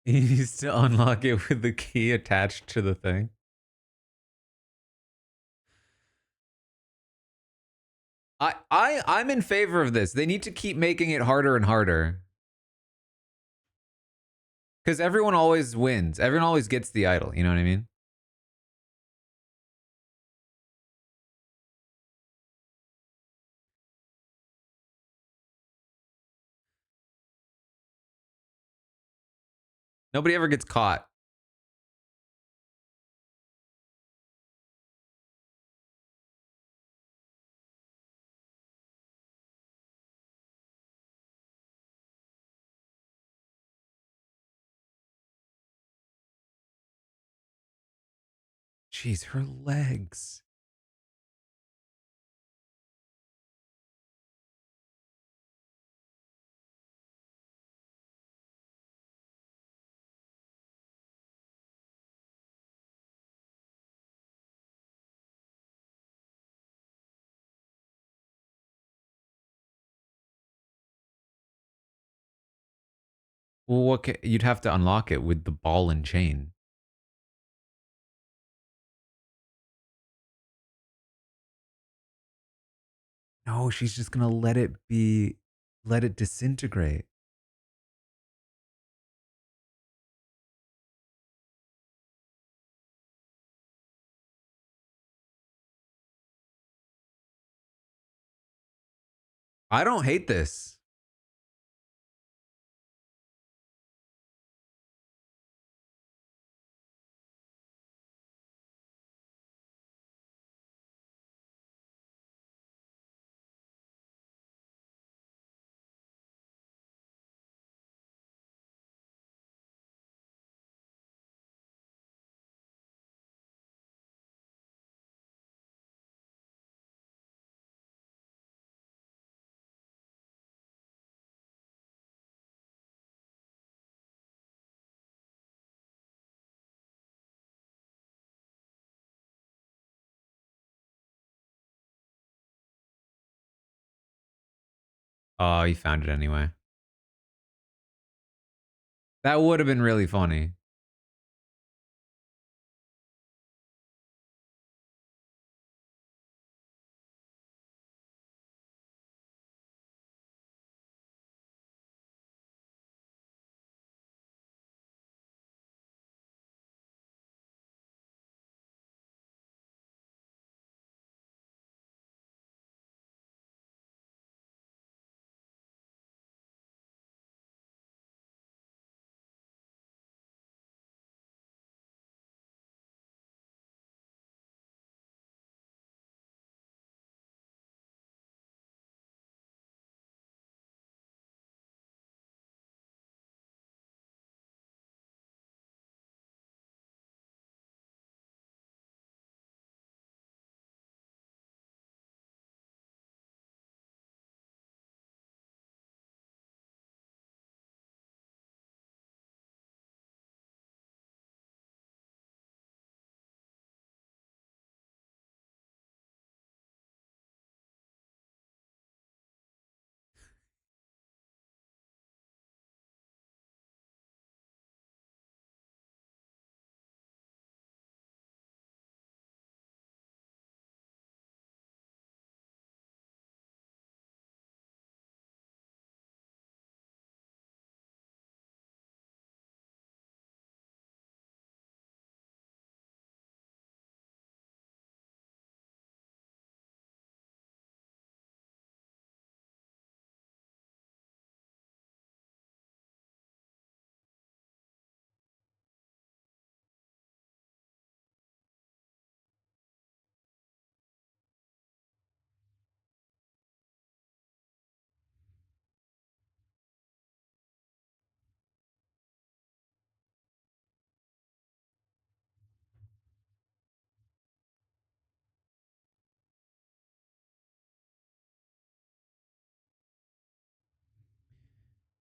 [SPEAKER 1] He needs to unlock it with the key attached to the thing. I'm in favor of this. They need to keep making it harder and harder. Because everyone always wins. Everyone always gets the idol. You know what I mean? Nobody ever gets caught. Jeez, her legs. Well, you'd have to unlock it with the ball and chain. No, she's just gonna let it disintegrate. I don't hate this. Oh, you found it anyway. That would have been really funny.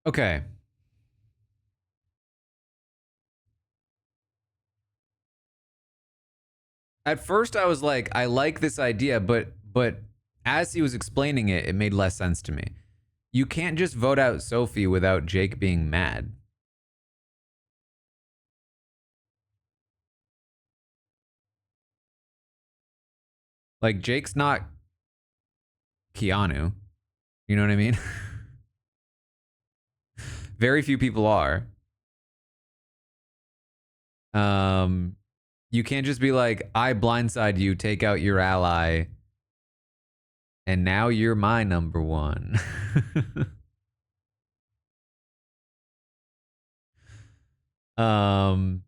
[SPEAKER 1] Okay. At first I was like, I like this idea, but as he was explaining it, it made less sense to me. You can't just vote out Sophie without Jake being mad. Like Jake's not Keanu. You know what I mean? Very few people are. Um you can't just be like, I blindside you, take out your ally, and now you're my number one. um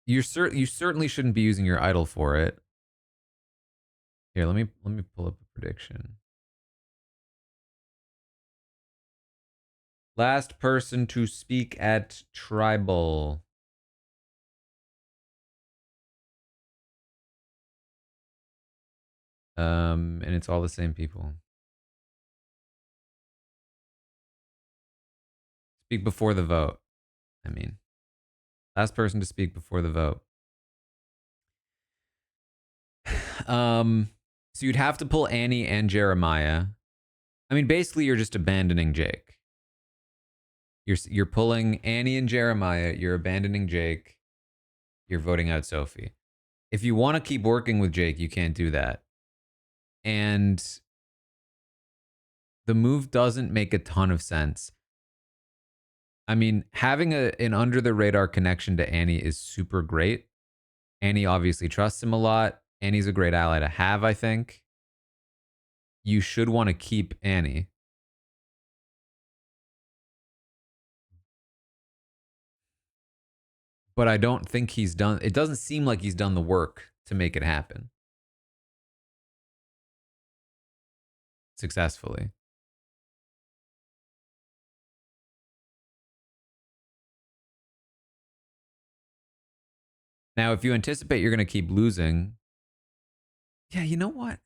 [SPEAKER 1] you certainly shouldn't be using your idol for it. Here, let me pull up a prediction. Last person to speak at Tribal. And it's all the same people. Speak before the vote. I mean, last person to speak before the vote. Um, so you'd have to pull Annie and Jeremiah. I mean, basically, you're just abandoning Jake. You're pulling Annie and Jeremiah. You're abandoning Jake. You're voting out Sophie. If you want to keep working with Jake, you can't do that. And the move doesn't make a ton of sense. I mean, having an under the radar connection to Annie is super great. Annie obviously trusts him a lot. Annie's a great ally to have, I think. You should want to keep Annie. But I don't think he's done, it doesn't seem like he's done the work to make it happen successfully. Now, if you anticipate you're going to keep losing, yeah, you know what?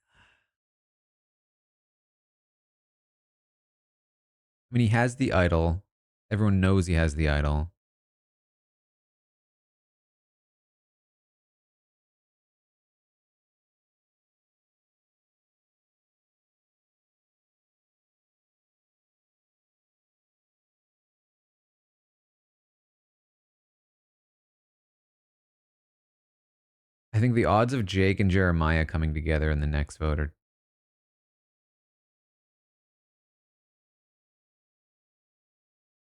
[SPEAKER 1] I mean, he has the idol. Everyone knows he has the idol. I think the odds of Jake and Jeremiah coming together in the next vote are.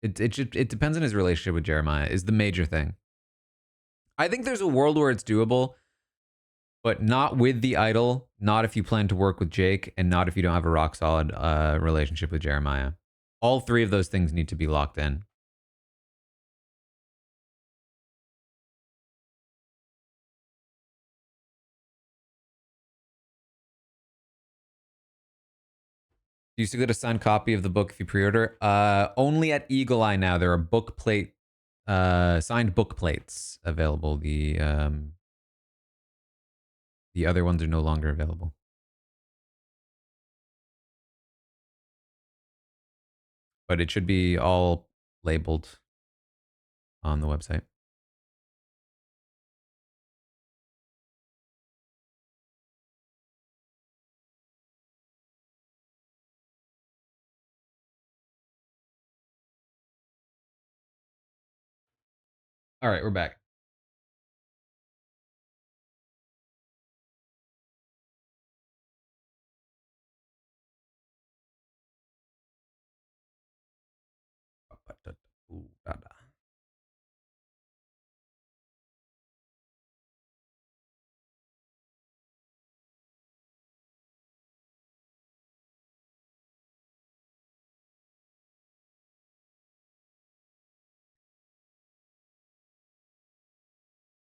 [SPEAKER 1] It depends on his relationship with Jeremiah, is the major thing. I think there's a world where it's doable, but not with the idol, not if you plan to work with Jake, and not if you don't have a rock solid relationship with Jeremiah. All three of those things need to be locked in. You still get a signed copy of the book if you pre-order. Only at Eagle Eye now. There are signed book plates available. The other ones are no longer available. But it should be all labeled on the website. All right, we're back.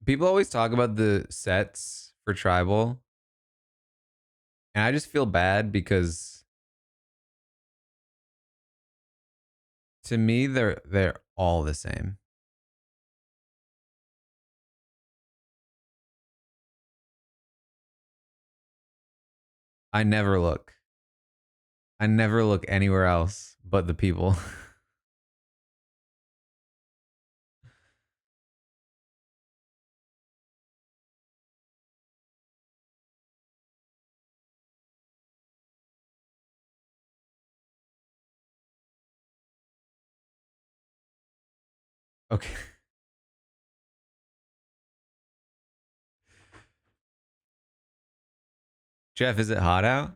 [SPEAKER 1] People always talk about the sets for Tribal, and I just feel bad because to me they're all the same. I never look. I never look anywhere else but the people. Okay. Jeff, is it hot out?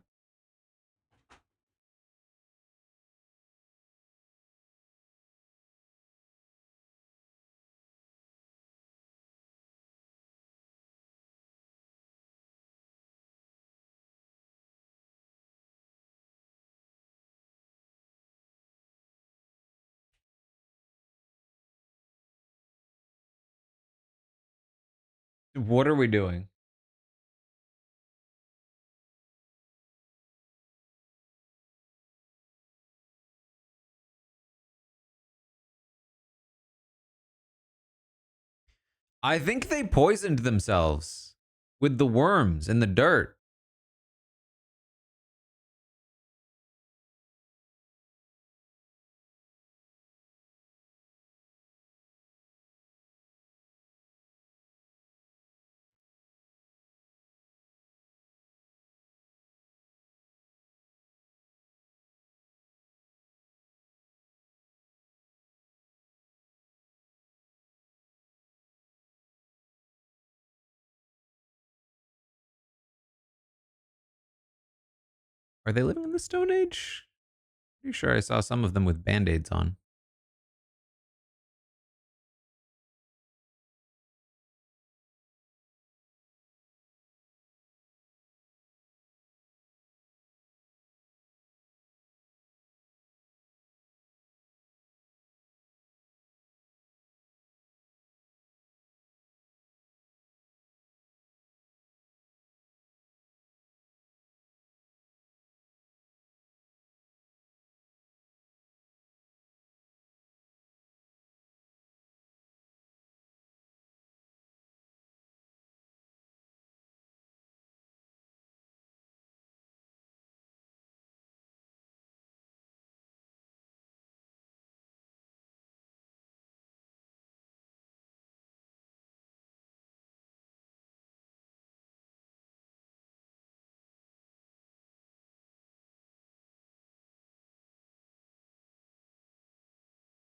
[SPEAKER 1] What are we doing? I think they poisoned themselves with the worms and the dirt. Are they living in the Stone Age? Pretty sure I saw some of them with band-aids on.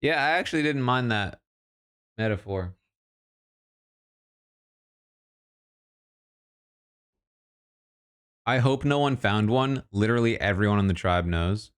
[SPEAKER 1] Yeah, I actually didn't mind that metaphor. I hope no one found one. Literally everyone in the tribe knows.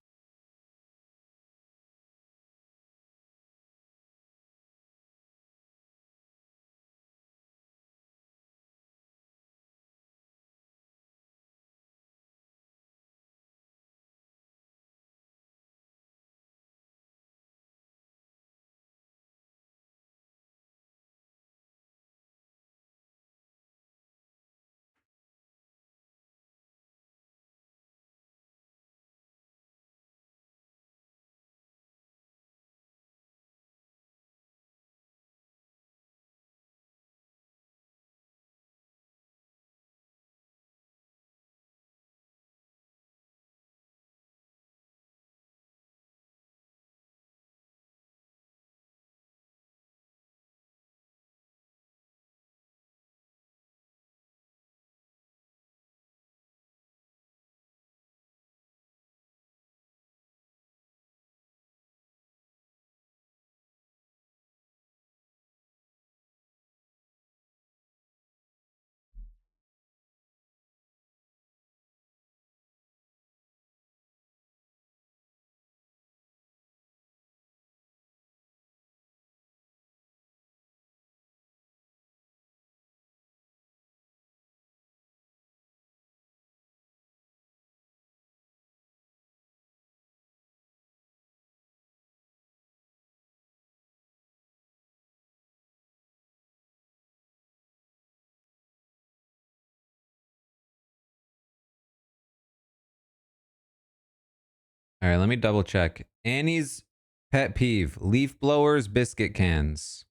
[SPEAKER 1] All right, let me double check. Annie's pet peeve: leaf blowers, biscuit cans.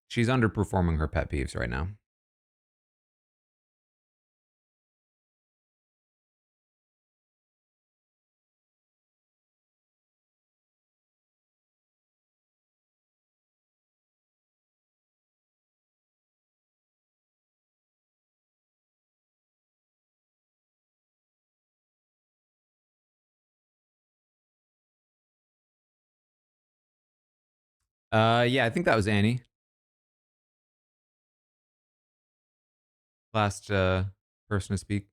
[SPEAKER 1] She's underperforming her pet peeves right now. Yeah, I think that was Annie. Last person to speak.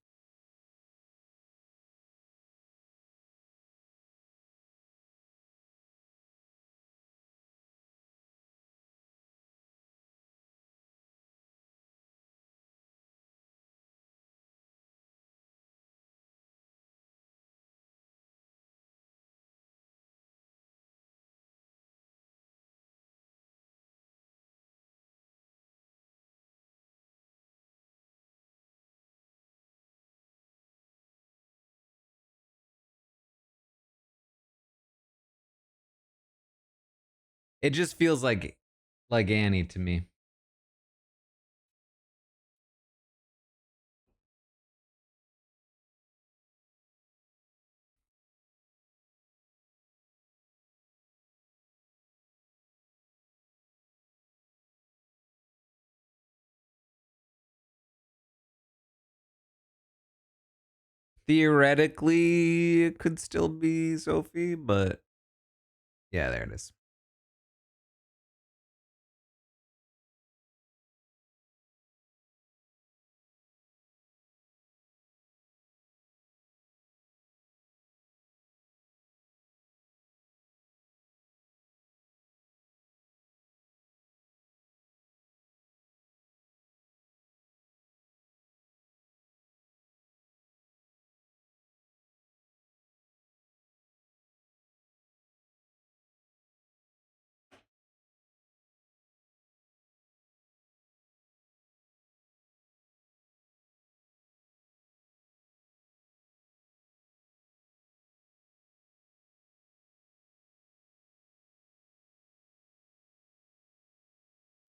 [SPEAKER 1] It just feels like Annie to me. Theoretically, it could still be Sophie, but yeah, there it is.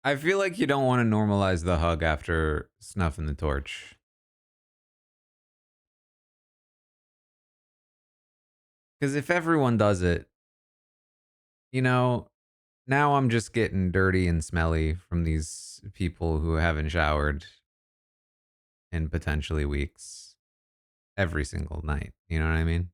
[SPEAKER 1] I feel like you don't want to normalize the hug after snuffing the torch. Because if everyone does it, you know, now I'm just getting dirty and smelly from these people who haven't showered in potentially weeks every single night. You know what I mean?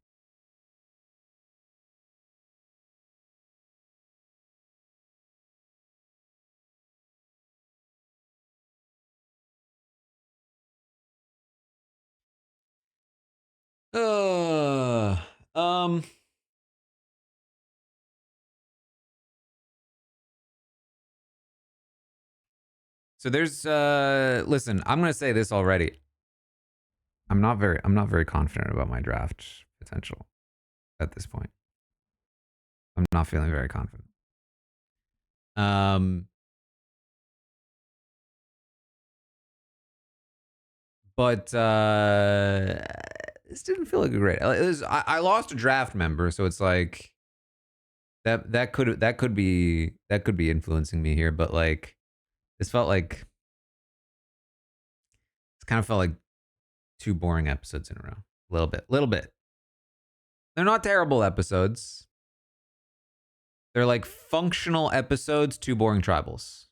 [SPEAKER 1] Uh, um, so there's listen, I'm gonna say this already. I'm not very confident about my draft potential at this point. I'm not feeling very confident. Um, but this didn't feel like a great. I lost a draft member, so it's like that could be influencing me here. But like, this felt like it's kind of felt like two boring episodes in a row. A little bit, little bit. They're not terrible episodes. They're like functional episodes, two boring tribals.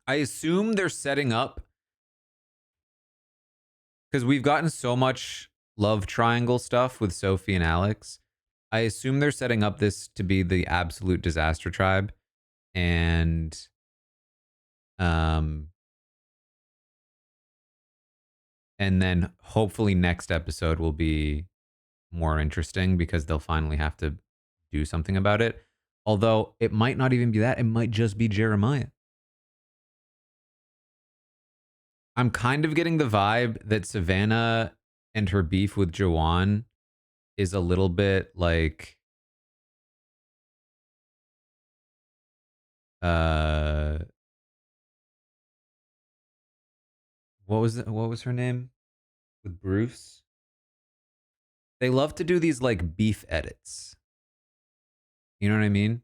[SPEAKER 1] I assume they're setting up because we've gotten so much love triangle stuff with Sophie and Alex. I assume they're setting up this to be the absolute disaster tribe, and um, and then hopefully next episode will be more interesting because they'll finally have to do something about it. Although it might not even be that; it might just be Jeremiah. I'm kind of getting the vibe that Savannah and her beef with Jawan is a little bit like uh what was her name with Bruce? They love to do these like beef edits. You know what I mean?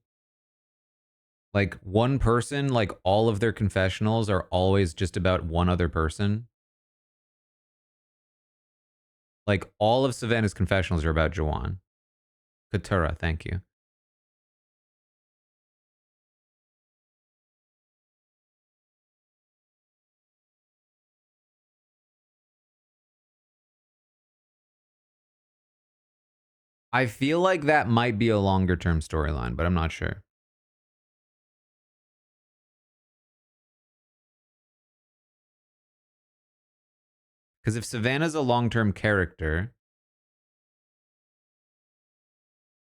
[SPEAKER 1] Like one person, like all of their confessionals are always just about one other person. Like all of Savannah's confessionals are about Jawan. Katura, thank you. I feel like that might be a longer term storyline, but I'm not sure. Because if Savannah's a long term character,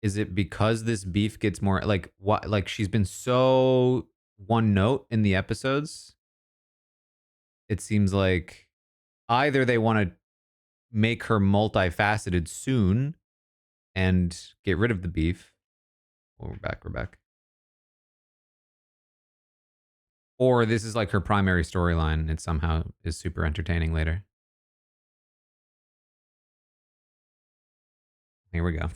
[SPEAKER 1] is it because this beef gets more like what? Like she's been so one note in the episodes. It seems like either they want to make her multifaceted soon and get rid of the beef. Oh, we're back. We're back. Or this is like her primary storyline. It somehow is super entertaining later. Here we go.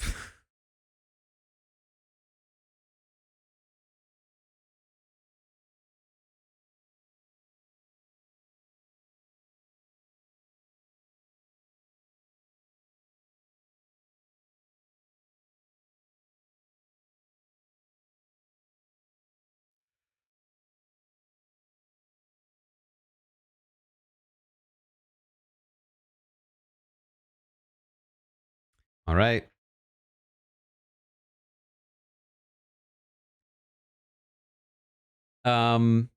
[SPEAKER 1] All right. Um.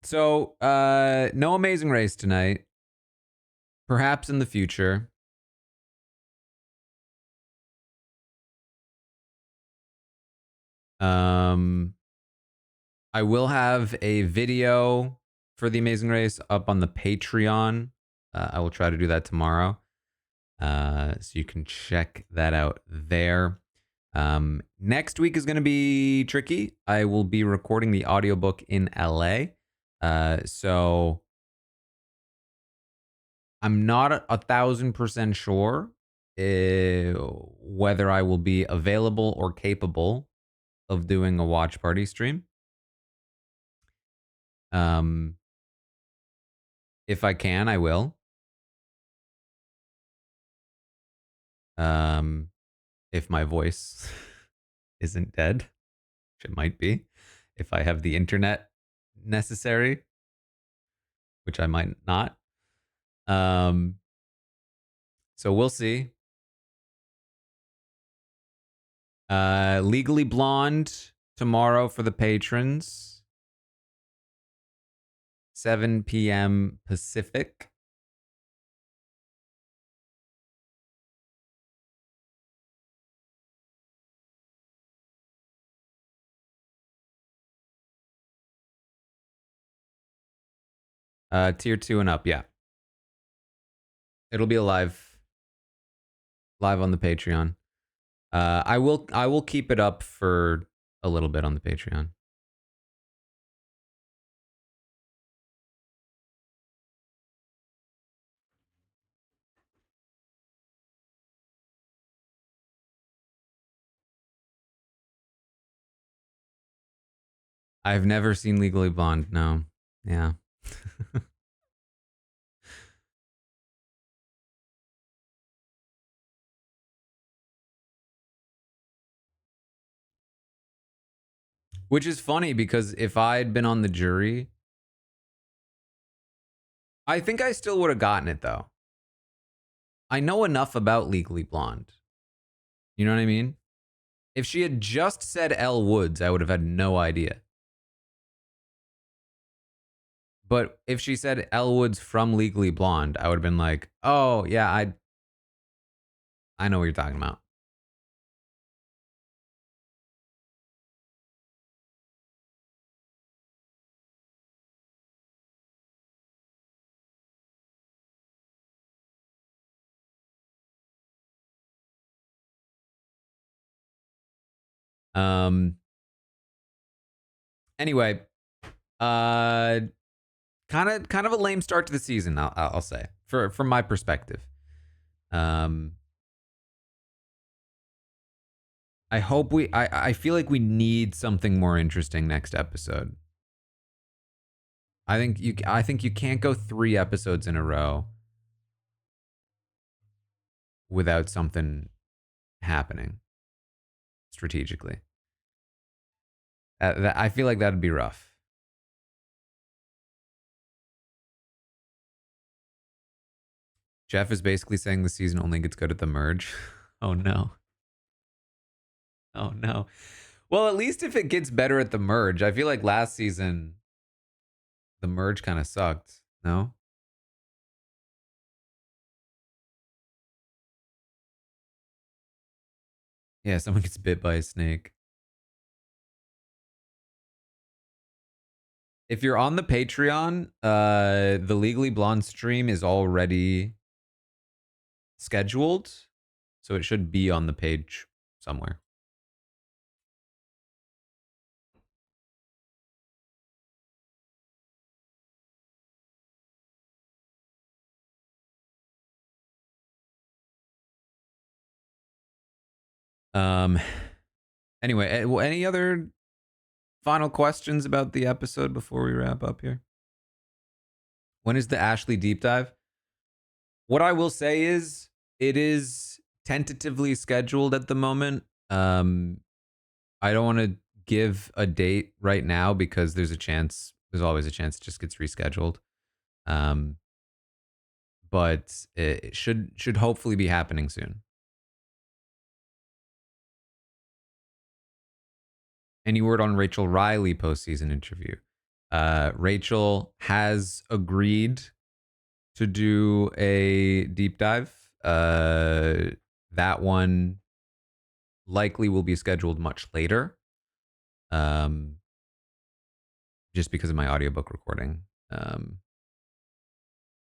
[SPEAKER 1] So, no Amazing Race tonight. Perhaps in the future. Um. I will have a video for the Amazing Race up on the Patreon. I will try to do that tomorrow. So you can check that out there. Next week is going to be tricky. I will be recording the audiobook in LA. So I'm not 1,000% sure whether I will be available or capable of doing a watch party stream. Um, if I can, I will. Um, if my voice isn't dead, which it might be, if I have the internet necessary, which I might not. Um, so we'll see. Legally Blonde tomorrow for the patrons, 7 p.m. Pacific. Tier 2 and up, yeah. It'll be live on the Patreon. I will keep it up for a little bit on the Patreon. I've never seen Legally Blonde. No. Yeah. Which is funny because if I'd been on the jury, I think I still would have gotten it though. I know enough about Legally Blonde. You know what I mean? If she had just said Elle Woods, I would have had no idea. But if she said Elle Woods from Legally Blonde, I would have been like, "Oh yeah, I know what you're talking about." Um. Anyway, uh, kind of a lame start to the season. I'll say from my perspective. Um. I hope I feel like we need something more interesting next episode. I think you can't go 3 episodes in a row without something happening strategically. I feel like that'd be rough. Jeff is basically saying the season only gets good at the merge. Oh no. Oh no. Well, at least if it gets better at the merge. I feel like last season the merge kind of sucked. No? Yeah, someone gets bit by a snake. If you're on the Patreon, the Legally Blonde stream is already scheduled, so it should be on the page somewhere. Um. Anyway, any other final questions about the episode before we wrap up here? When is the Ashley deep dive? What I will say is it is tentatively scheduled at the moment. I don't want to give a date right now because there's always a chance it just gets rescheduled. Um, but it should hopefully be happening soon. Any word on Rachel Riley postseason interview? Rachel has agreed to do a deep dive. That one likely will be scheduled much later, um, just because of my audiobook recording.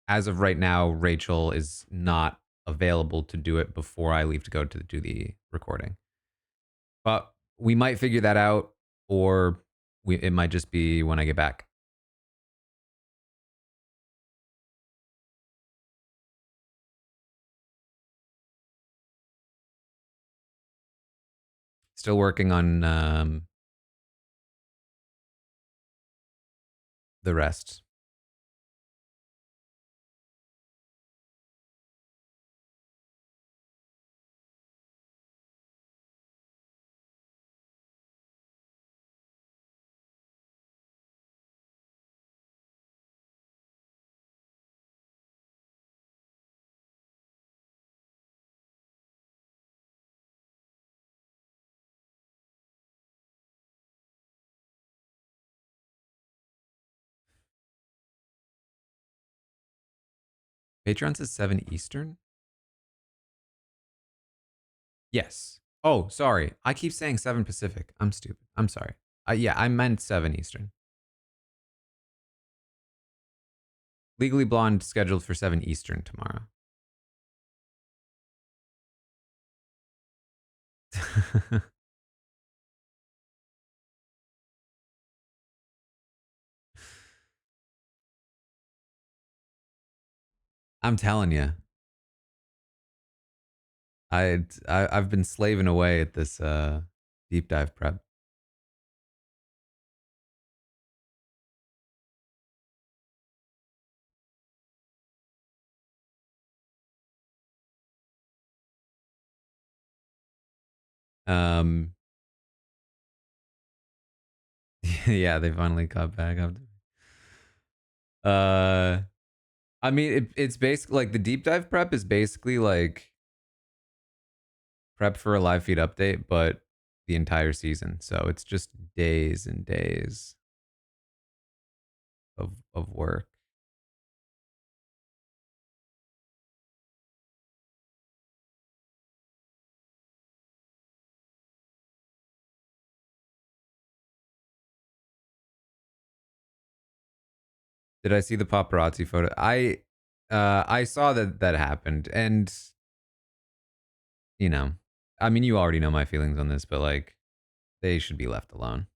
[SPEAKER 1] As of right now, Rachel is not available to do it before I leave to go to do the recording. But we might figure that out, or it might just be when I get back. Still working on the rest. Patreon says 7 Eastern? Yes. Oh, sorry. I keep saying 7 Pacific. I'm stupid. I'm sorry. Yeah, I meant 7 Eastern. Legally Blonde scheduled for 7 Eastern tomorrow. I'm telling you. I've been slaving away at this deep dive prep. Um yeah, they finally caught back up. I mean it's basically like the deep dive prep is basically like prep for a live feed update, but the entire season. So it's just days and days of work. Did I see the paparazzi photo? I saw that happened, and you know, I mean, you already know my feelings on this, but like, they should be left alone.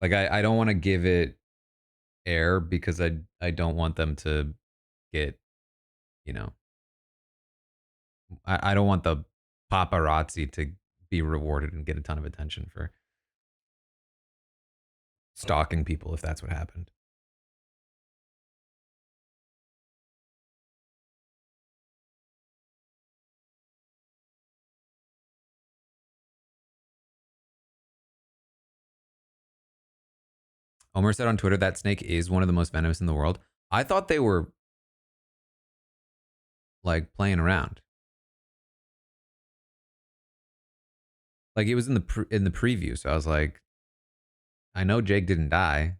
[SPEAKER 1] Like, I don't want to give it air because I don't want them to get, you know, I don't want the paparazzi to be rewarded and get a ton of attention for stalking people if that's what happened. Homer said on Twitter that snake is one of the most venomous in the world. I thought they were like playing around. Like it was in the preview, so I was like, I know Jake didn't die.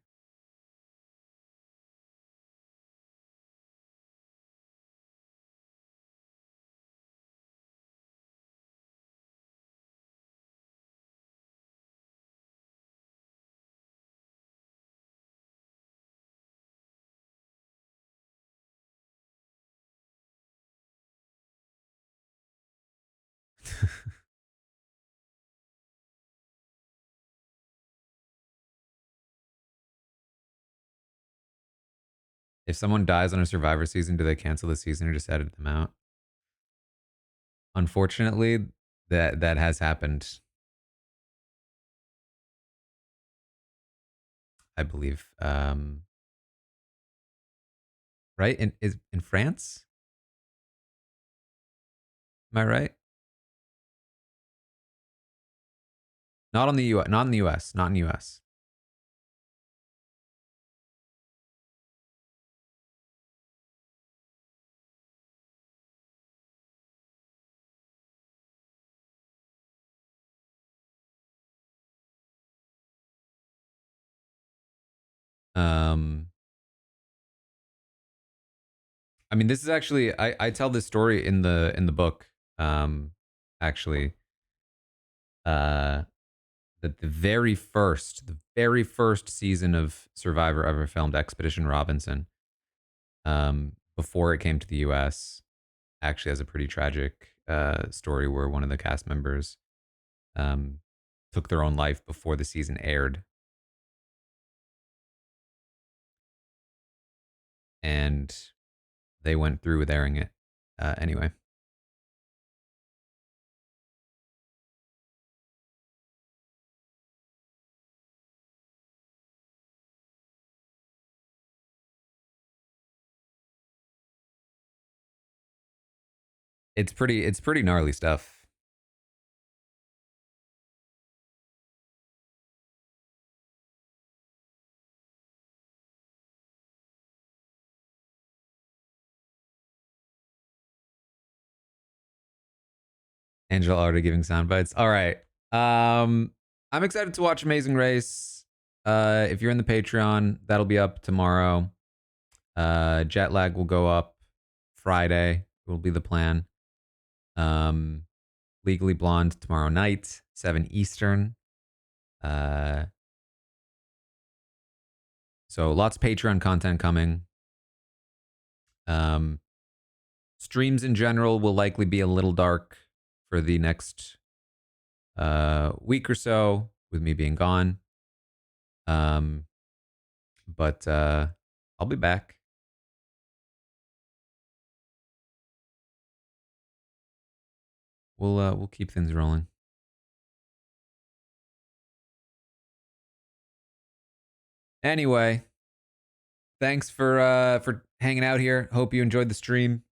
[SPEAKER 1] If someone dies on a Survivor season, do they cancel the season or just edit them out? Unfortunately, that has happened. I believe. Right in France? Am I right? Not on the U. Not in the U.S. Not in the U.S. Um, I mean, this is actually I tell this story in the book. Actually, uh, that the very first season of Survivor ever filmed, Expedition Robinson, before it came to the U.S., actually has a pretty tragic story where one of the cast members um, took their own life before the season aired, and they went through with airing it anyway. It's pretty gnarly stuff. Angela already giving sound bites. All right. I'm excited to watch Amazing Race. If you're in the Patreon, that'll be up tomorrow. Jet lag will go up Friday. Will be the plan. Um, Legally Blonde tomorrow night, 7 Eastern. Uh, so lots of Patreon content coming. Um, Streams in general will likely be a little dark for the next week or so, with me being gone. Um, but I'll be back. We'll keep things rolling. Anyway, thanks for hanging out here. Hope you enjoyed the stream,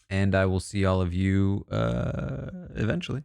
[SPEAKER 1] and I will see all of you eventually.